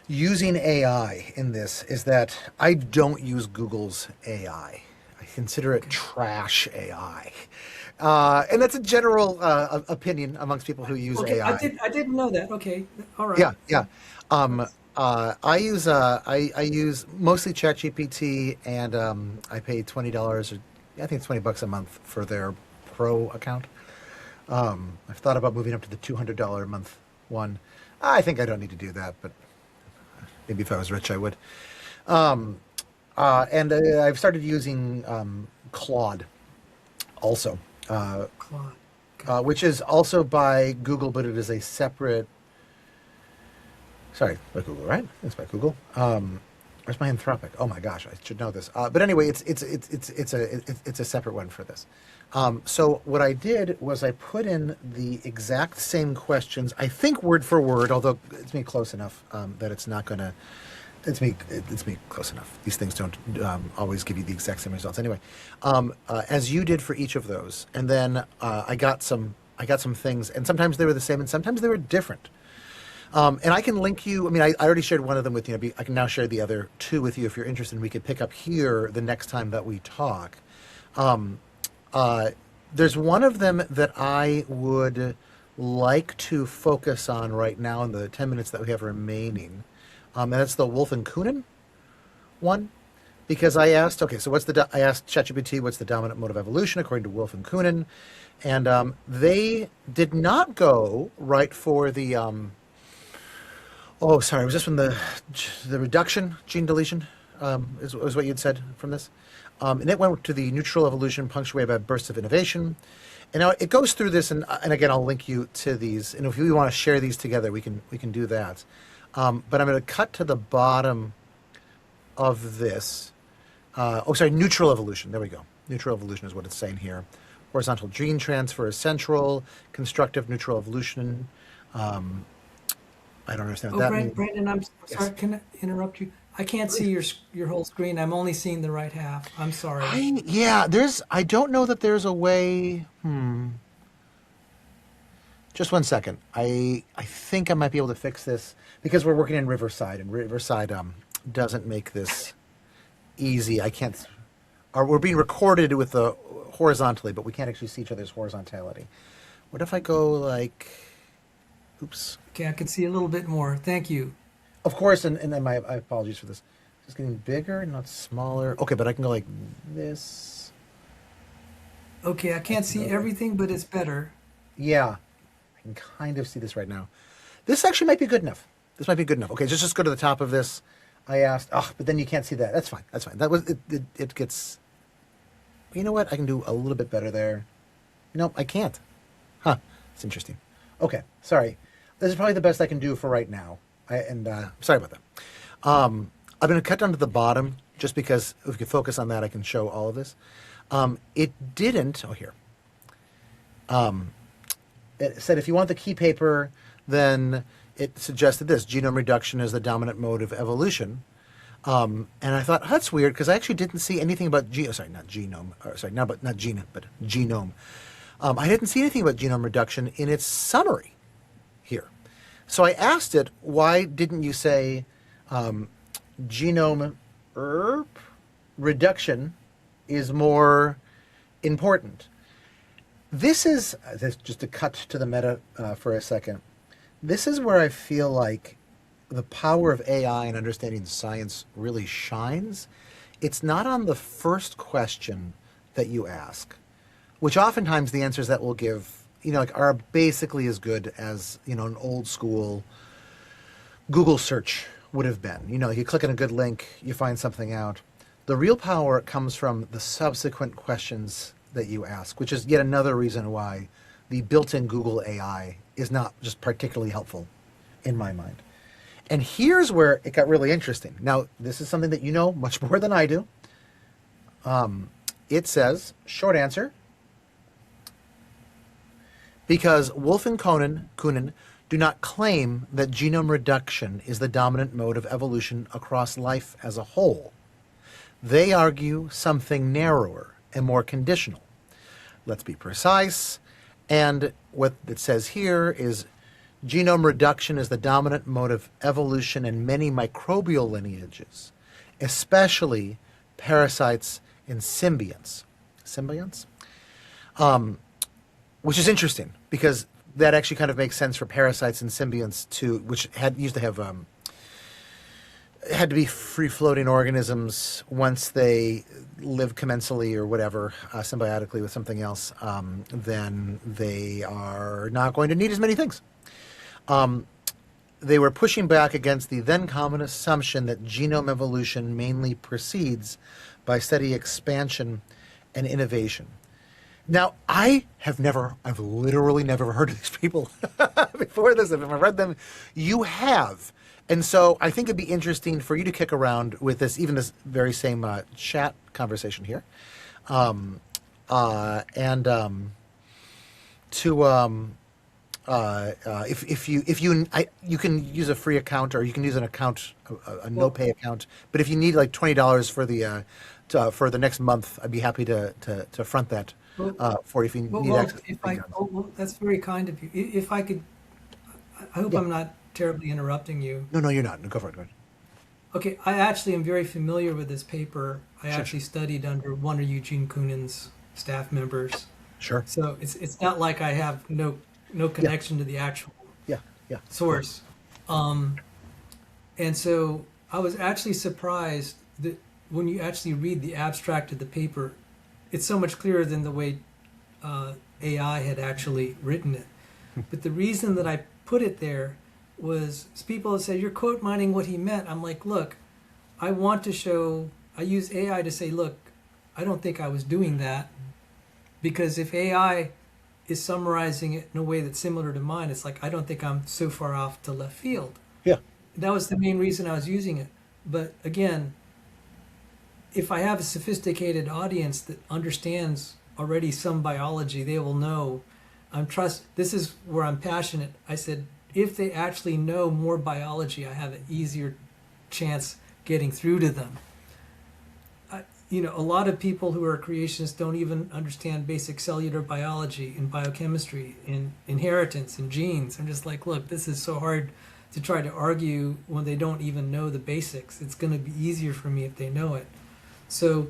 using AI in this is that I don't use Google's AI. I consider it Okay. trash AI. And that's a general opinion amongst people who use Okay. I AI. did. I didn't know that. Okay. All right. Yeah, yeah. Um, I use mostly ChatGPT, and I pay $20 or I think it's $20 a month for their Pro account. I've thought about moving up to the $200 a month one. I think I don't need to do that, but maybe if I was rich, I would. Um, and I've started using Claude also, Claude. Okay. which is also by Google, but it is a separate. Sorry, by Google, right? It's by Google. Where's my Anthropic? Oh my gosh, I should know this. But anyway, it's a separate one for this. So what I did was I put in the exact same questions. I think word for word, although it's me close enough that it's not gonna. It's me close enough. These things don't always give you the exact same results. Anyway, as you did for each of those, and then I got some things, and sometimes they were the same, and sometimes they were different. And I can link you. I mean, I already shared one of them with you. I can now share the other two with you if you're interested. And we could pick up here the next time that we talk. Um, there's one of them that I would like to focus on right now in the 10 minutes that we have remaining. And that's the Wolf and Kunin one. Because I asked, okay, so I asked ChatGPT, what's the dominant mode of evolution according to Wolf and Kunin? And they did not go right for the. Oh, sorry. Was this from the reduction gene deletion? Is what you'd said from this, and it went to the neutral evolution punctuated by bursts of innovation. And now it goes through this, and again, I'll link you to these. And if you want to share these together, we can do that. But I'm going to cut to the bottom of this. Neutral evolution. There we go. Neutral evolution is what it's saying here. Horizontal gene transfer is central. Constructive neutral evolution. I don't understand Oh, what that means. Brandon, I'm Yes. sorry. Can I interrupt you? I can't see your whole screen. I'm only seeing the right half. I'm sorry. I don't know that there's a way. Just one second. I think I might be able to fix this because we're working in Riverside, and Riverside doesn't make this easy. I can't. We're being recorded with the horizontally, but we can't actually see each other's horizontality. What if I go like? Oops. Okay, I can see a little bit more. Thank you. Of course, and then my apologies for this. It's getting bigger, not smaller. Okay, but I can go like this. Okay, I I can't can see go like everything, but it's better. yeah. I can kind of see this right now. This actually might be good enough. This might be good enough. Okay, just go to the top of this. I asked, but then you can't see that. That's fine. That's fine. That was it. It gets. You know what? I can do a little bit better there. Nope, I can't. Huh. It's interesting. Okay, sorry. This is probably the best I can do for right now. Sorry about that. I'm going to cut down to the bottom just because if we could focus on that, I can show all of this. It didn't. Oh, here. It said if you want the key paper, then it suggested this genome reduction is the dominant mode of evolution. And I thought, that's weird because I actually didn't see anything about sorry, not genome. Or, sorry, not gene, but genome. I didn't see anything about genome reduction in its summary here. So I asked it, why didn't you say genome reduction is more important? This is just to cut to the meta for a second. This is where I feel like the power of AI and understanding science really shines, it's not on the first question that you ask, which oftentimes the answers that we'll give, like are basically as good as, an old school Google search would have been. You click on a good link, you find something out. The real power comes from the subsequent questions that you ask, which is yet another reason why the built-in Google AI is not just particularly helpful in my mind. And here's where it got really interesting. Now, this is something that you know much more than I do. It says, short answer, because Wolf and Kunin do not claim that genome reduction is the dominant mode of evolution across life as a whole. They argue something narrower and more conditional. Let's be precise. And what it says here is genome reduction is the dominant mode of evolution in many microbial lineages, especially parasites and symbionts. Symbionts? Which is interesting because that actually kind of makes sense for parasites and symbionts too, which used to have had to be free-floating organisms once they live commensally or whatever, symbiotically with something else, then they are not going to need as many things. They were pushing back against the then common assumption that genome evolution mainly proceeds by steady expansion and innovation. Now, I've literally never heard of these people before this. I've never read them. You have. And so I think it'd be interesting for you to kick around with this, even this very same chat conversation here. You can use a free account or you can use an account, a no pay account. But if you need like $20 for the next month, I'd be happy to front that for you if you need access. That's very kind of you. If I could, I hope I'm not terribly interrupting you. No, you're not. No, go for it. Go ahead. Okay, I actually am very familiar with this paper. I Sure. actually studied under one of Eugene Kunin's staff members. Sure. So it's not like I have no connection to the actual Yeah. source. And so I was actually surprised that when you actually read the abstract of the paper, it's so much clearer than the way AI had actually written it. But the reason that I put it there was people have said, you're quote mining what he meant. I'm like, look, I use AI to say, look, I don't think I was doing that. Because if AI is summarizing it in a way that's similar to mine, it's like, I don't think I'm so far off to left field. Yeah. That was the main reason I was using it. But again, if I have a sophisticated audience that understands already some biology, they will know. This is where I'm passionate. I said, if they actually know more biology, I have an easier chance getting through to them. A lot of people who are creationists don't even understand basic cellular biology and biochemistry and inheritance and genes. I'm just like, look, this is so hard to try to argue when they don't even know the basics. It's going to be easier for me if they know it. So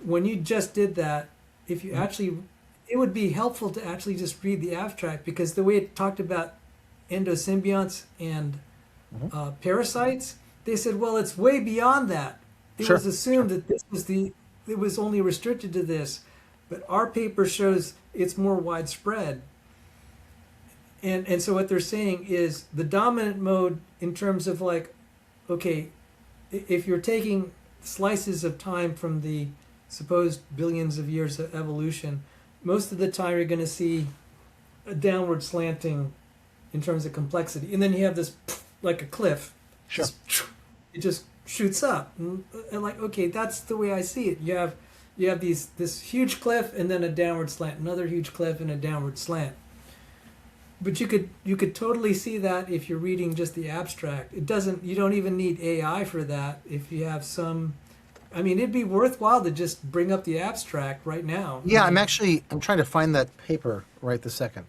when you just did that, if you actually, it would be helpful to actually just read the abstract, because the way it talked about endosymbionts and parasites, they said, well, it's way beyond that. It Sure. was assumed that it was only restricted to this, but our paper shows it's more widespread. And so what they're saying is the dominant mode in terms of like, okay, if you're taking slices of time from the supposed billions of years of evolution, most of the time you're going to see a downward slanting in terms of complexity. And then you have this like a cliff. Sure. It just shoots up. And like, okay, that's the way I see it. You have this huge cliff and then a downward slant, another huge cliff and a downward slant. But you could totally see that if you're reading just the abstract. You don't even need AI for that. If you have it'd be worthwhile to just bring up the abstract right now. Yeah, I'm trying to find that paper right this second.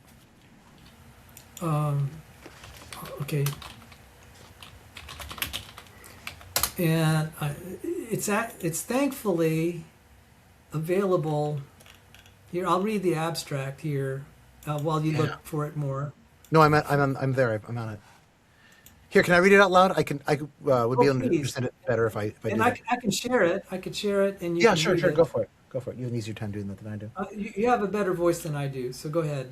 Okay. And it's thankfully available here. I'll read the abstract here while you look for it more. No, I'm there. I'm on it. Here, can I read it out loud? I would Oh, be able to please. understand it better if I And do that. I can share it. I could share it, and you Yeah, can sure, read sure. Go it. for it. Go for it. You have an easier time doing that than I do. You have a better voice than I do, so go ahead.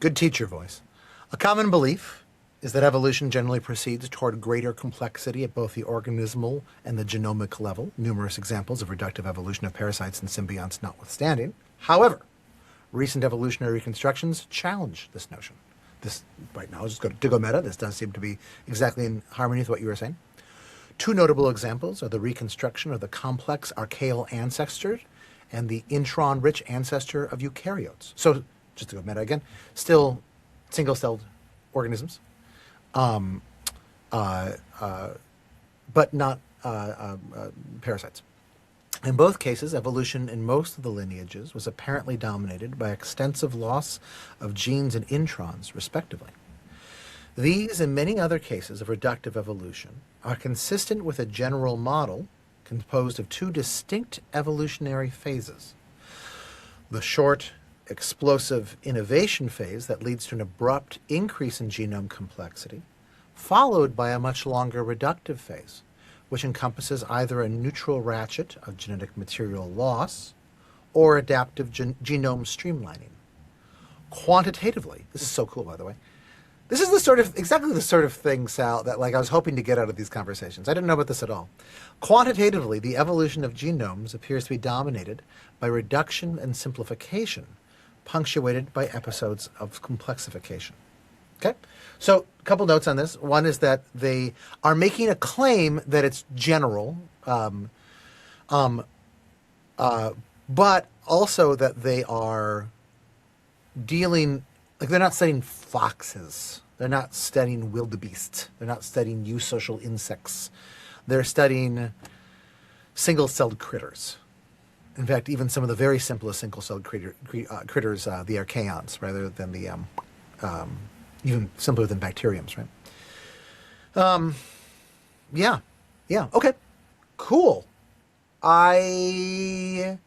Good teacher voice. A common belief is that evolution generally proceeds toward greater complexity at both the organismal and the genomic level, numerous examples of reductive evolution of parasites and symbionts notwithstanding. However, recent evolutionary reconstructions challenge this notion. This, right now, just to go meta, this does seem to be exactly in harmony with what you were saying. Two notable examples are the reconstruction of the complex archaeal ancestor and the intron-rich ancestor of eukaryotes. So, just to go meta again, still single-celled organisms, but not parasites. In both cases, evolution in most of the lineages was apparently dominated by extensive loss of genes and introns, respectively. These and many other cases of reductive evolution are consistent with a general model composed of two distinct evolutionary phases. The short, explosive innovation phase that leads to an abrupt increase in genome complexity, followed by a much longer reductive phase, which encompasses either a neutral ratchet of genetic material loss or adaptive genome streamlining. Quantitatively, this is so cool, by the way. This is exactly the sort of thing, Sal, that I was hoping to get out of these conversations. I didn't know about this at all. Quantitatively, the evolution of genomes appears to be dominated by reduction and simplification, punctuated by episodes of complexification. Okay? So, a couple notes on this. One is that they are making a claim that it's general, but also that they are dealing, they're not studying foxes. They're not studying wildebeest. They're not studying eusocial insects. They're studying single-celled critters. In fact, even some of the very simplest single-celled critters, the archaeons, rather than the even simpler than bacteriums, right? Yeah. Okay. Cool. I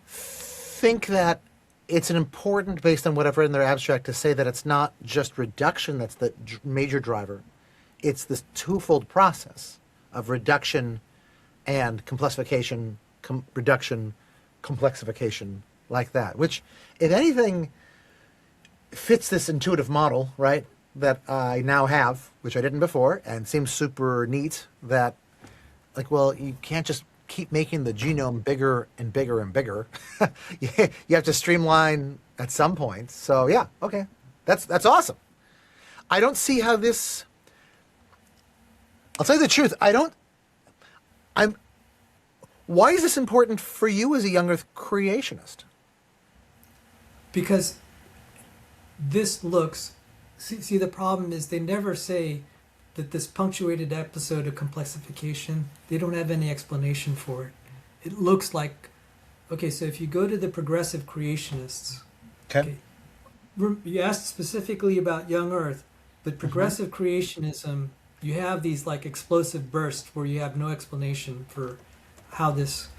think that it's an important, based on what I've read in their abstract, to say that it's not just reduction that's the major driver. It's this twofold process of reduction and complexification, reduction, complexification, like that, which, if anything, fits this intuitive model, right, that I now have, which I didn't before, and seems super neat, that, you can't just keep making the genome bigger and bigger and bigger. You have to streamline at some point. So, yeah, okay. That's awesome. I don't see how this... I'll tell you the truth. Why is this important for you as a young Earth creationist? Because this looks, see the problem is they never say that this punctuated episode of complexification, they don't have any explanation for it. It looks like, okay, so if you go to the progressive creationists, okay, you asked specifically about young Earth, but progressive creationism, you have these explosive bursts where you have no explanation for how this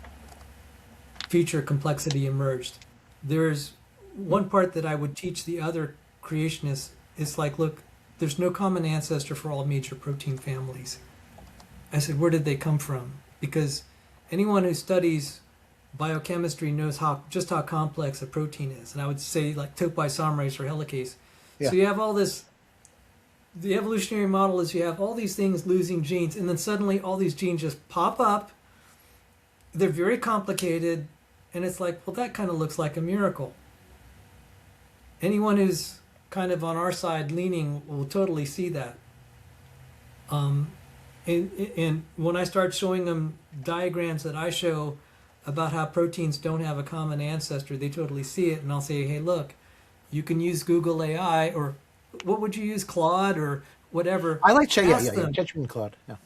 feature complexity emerged. There's one part that I would teach the other creationists is look, there's no common ancestor for all major protein families. I said, where did they come from? Because anyone who studies biochemistry knows just how complex a protein is. And I would say topoisomerase or helicase. Yeah. So you have all this, the evolutionary model is you have all these things losing genes, and then suddenly all these genes just pop up. They're very complicated, and it's well, that kind of looks like a miracle. Anyone who's kind of on our side leaning will totally see that. And when I start showing them diagrams that I show about how proteins don't have a common ancestor, they totally see it, and I'll say, hey, look, you can use Google AI, or what would you use, Claude or whatever. I like Chat, ChatGPT and Claude. Yeah.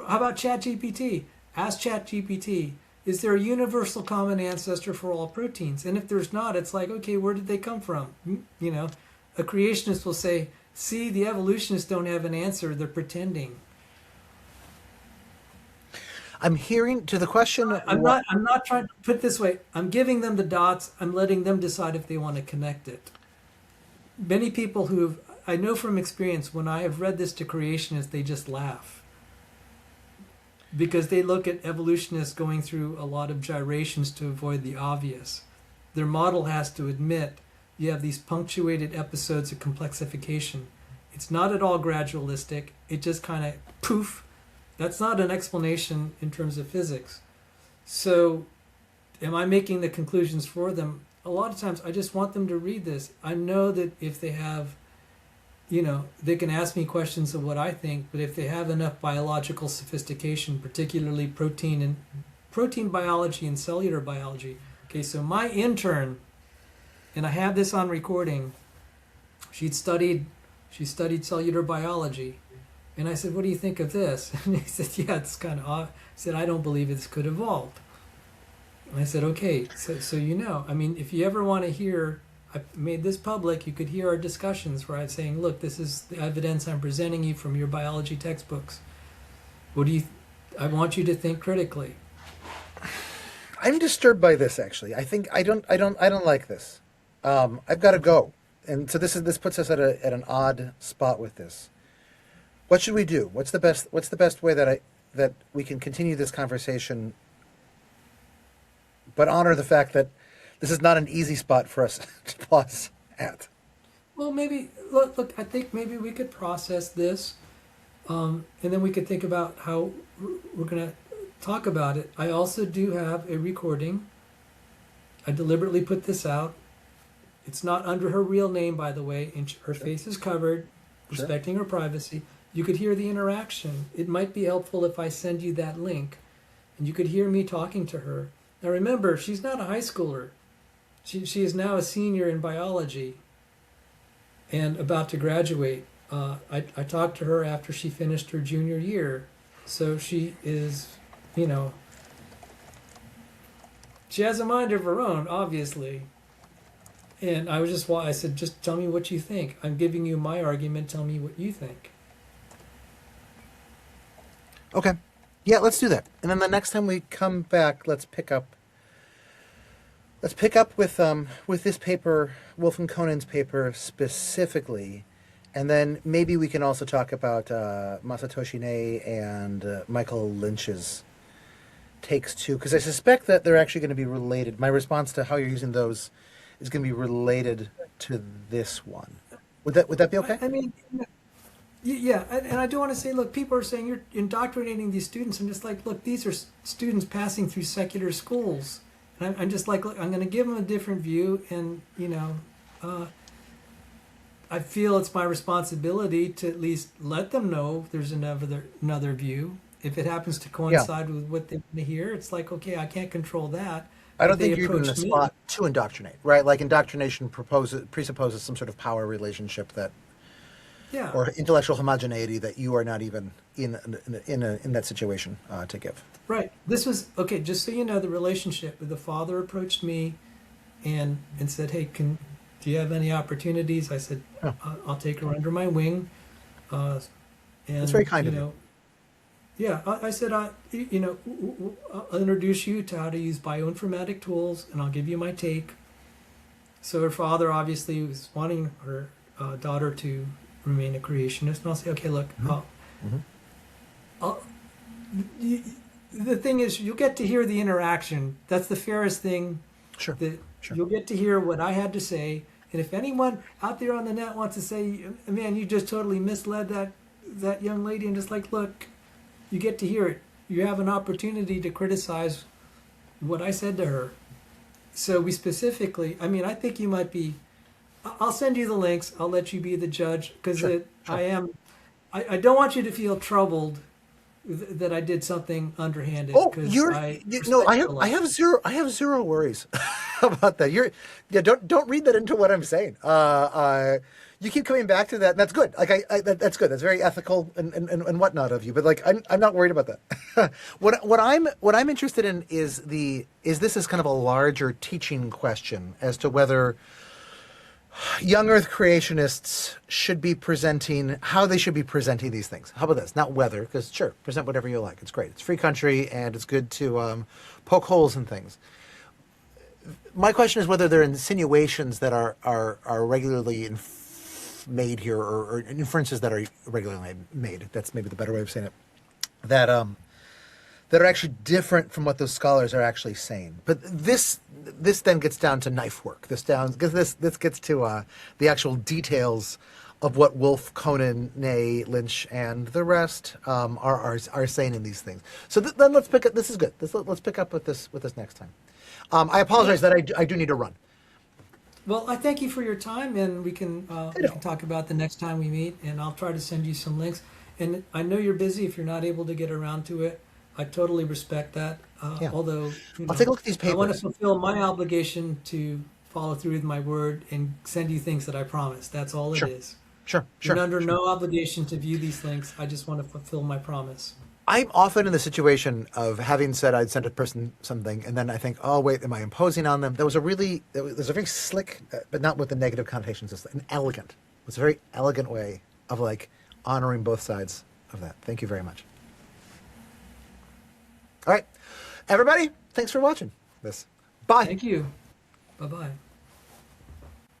How about ChatGPT? Ask ChatGPT, is there a universal common ancestor for all proteins? And if there's not, it's okay, where did they come from? A creationist will say, see, the evolutionists don't have an answer, they're pretending. I'm hearing to the question. I'm not trying to put it this way. I'm giving them the dots. I'm letting them decide if they want to connect it. Many people I know from experience when I have read this to creationists, they just laugh because they look at evolutionists going through a lot of gyrations to avoid the obvious. Their model has to admit you have these punctuated episodes of complexification. It's not at all gradualistic. It just kind of poof. That's not an explanation in terms of physics. So am I making the conclusions for them? A lot of times I just want them to read this. I know that if they have, they can ask me questions of what I think, but if they have enough biological sophistication, particularly protein biology and cellular biology. Okay, so my intern, and I have this on recording, she studied cellular biology. And I said, what do you think of this? And he said, yeah, it's kind of odd. I said, I don't believe this could evolve. And I said, okay, so I mean, if you ever want to hear, I made this public, you could hear our discussions where I'm saying, look, this is the evidence I'm presenting you from your biology textbooks. I want you to think critically. I'm disturbed by this, actually. I think I don't like this. I've got to go. And so this puts us at an odd spot with this. What should we do? What's the best way that we can continue this conversation, but honor the fact that this is not an easy spot for us to pause at? Well, maybe look. I think maybe we could process this, and then we could think about how we're going to talk about it. I also do have a recording. I deliberately put this out. It's not under her real name, by the way, and her face is covered, respecting her privacy. You could hear the interaction. It might be helpful if I send you that link, and you could hear me talking to her. Now remember, she's not a high schooler. She is now a senior in biology and about to graduate. I talked to her after she finished her junior year. So she is, she has a mind of her own, obviously. And I said, just tell me what you think. I'm giving you my argument. Tell me what you think. Okay. Yeah, let's do that. And then the next time we come back, let's pick up with this paper, Wolf and Conan's paper specifically, and then maybe we can also talk about Masatoshi Nei and Michael Lynch's takes too, because I suspect that they're actually going to be related. My response to how you're using those is going to be related to this one. Would that be okay? I mean, yeah, and I do want to say, look, people are saying you're indoctrinating these students. I'm just like, look, these are students passing through secular schools. And I'm just like, look, I'm going to give them a different view, and, I feel it's my responsibility to at least let them know there's another view. If it happens to coincide with what they want to hear, it's like, okay, I can't control that. I don't think you're in the spot to indoctrinate, right? Like indoctrination presupposes some sort of power relationship or intellectual homogeneity that you are not even in that situation to give. Right. This was okay. Just so you know, the relationship. The father approached me, and said, "Hey, do you have any opportunities?" I said, "I'll take her under my wing." And that's very kind of you. Yeah, I said, I'll introduce you to how to use bioinformatic tools, and I'll give you my take. So her father obviously was wanting her daughter to remain a creationist, and I'll say, okay, look, the thing is, you'll get to hear the interaction. That's the fairest thing. Sure. You'll get to hear what I had to say, and if anyone out there on the net wants to say, man, you just totally misled that young lady, and just like, look, you get to hear it. You have an opportunity to criticize what I said to her. So we specifically, I think you might be, I'll send you the links. I'll let you be the judge, because I don't want you to feel troubled that I did something underhanded. Oh, I have zero worries about that. Don't read that into what I'm saying. You keep coming back to that, and that's good. Like that's good. That's very ethical and whatnot of you. But like, I'm not worried about that. what I'm interested in is this is kind of a larger teaching question as to whether young Earth creationists should be how they should be presenting these things. How about this? Not whether, because sure, present whatever you like. It's great. It's free country, and it's good to poke holes in things. My question is whether there are insinuations that are regularly made here, or inferences that are regularly made. That's maybe the better way of saying it. That that are actually different from what those scholars are actually saying. But this then gets down to knife work. This gets to the actual details of what Wolfe, Conan, Ney, Lynch, and the rest are saying in these things. So then let's pick up. This is good. Let's pick up with this next time. I apologize that I do need to run. Well, I thank you for your time, and we can talk about the next time we meet, and I'll try to send you some links. And I know you're busy if you're not able to get around to it. I totally respect that. Yeah. Although I'll take a look at these I want to papers. fulfill my obligation to follow through with my word and send you things that I promised. That's all it Sure. is. Sure. You're under no obligation to view these links. I just want to fulfill my promise. I'm often in the situation of having said I'd sent a person something, and then I think, oh wait, am I imposing on them? There was a very slick, but not with the negative connotations. It's an elegant. It was a very elegant way of like honoring both sides of that. Thank you very much. All right, everybody, thanks for watching this. Bye. Thank you. Bye-bye.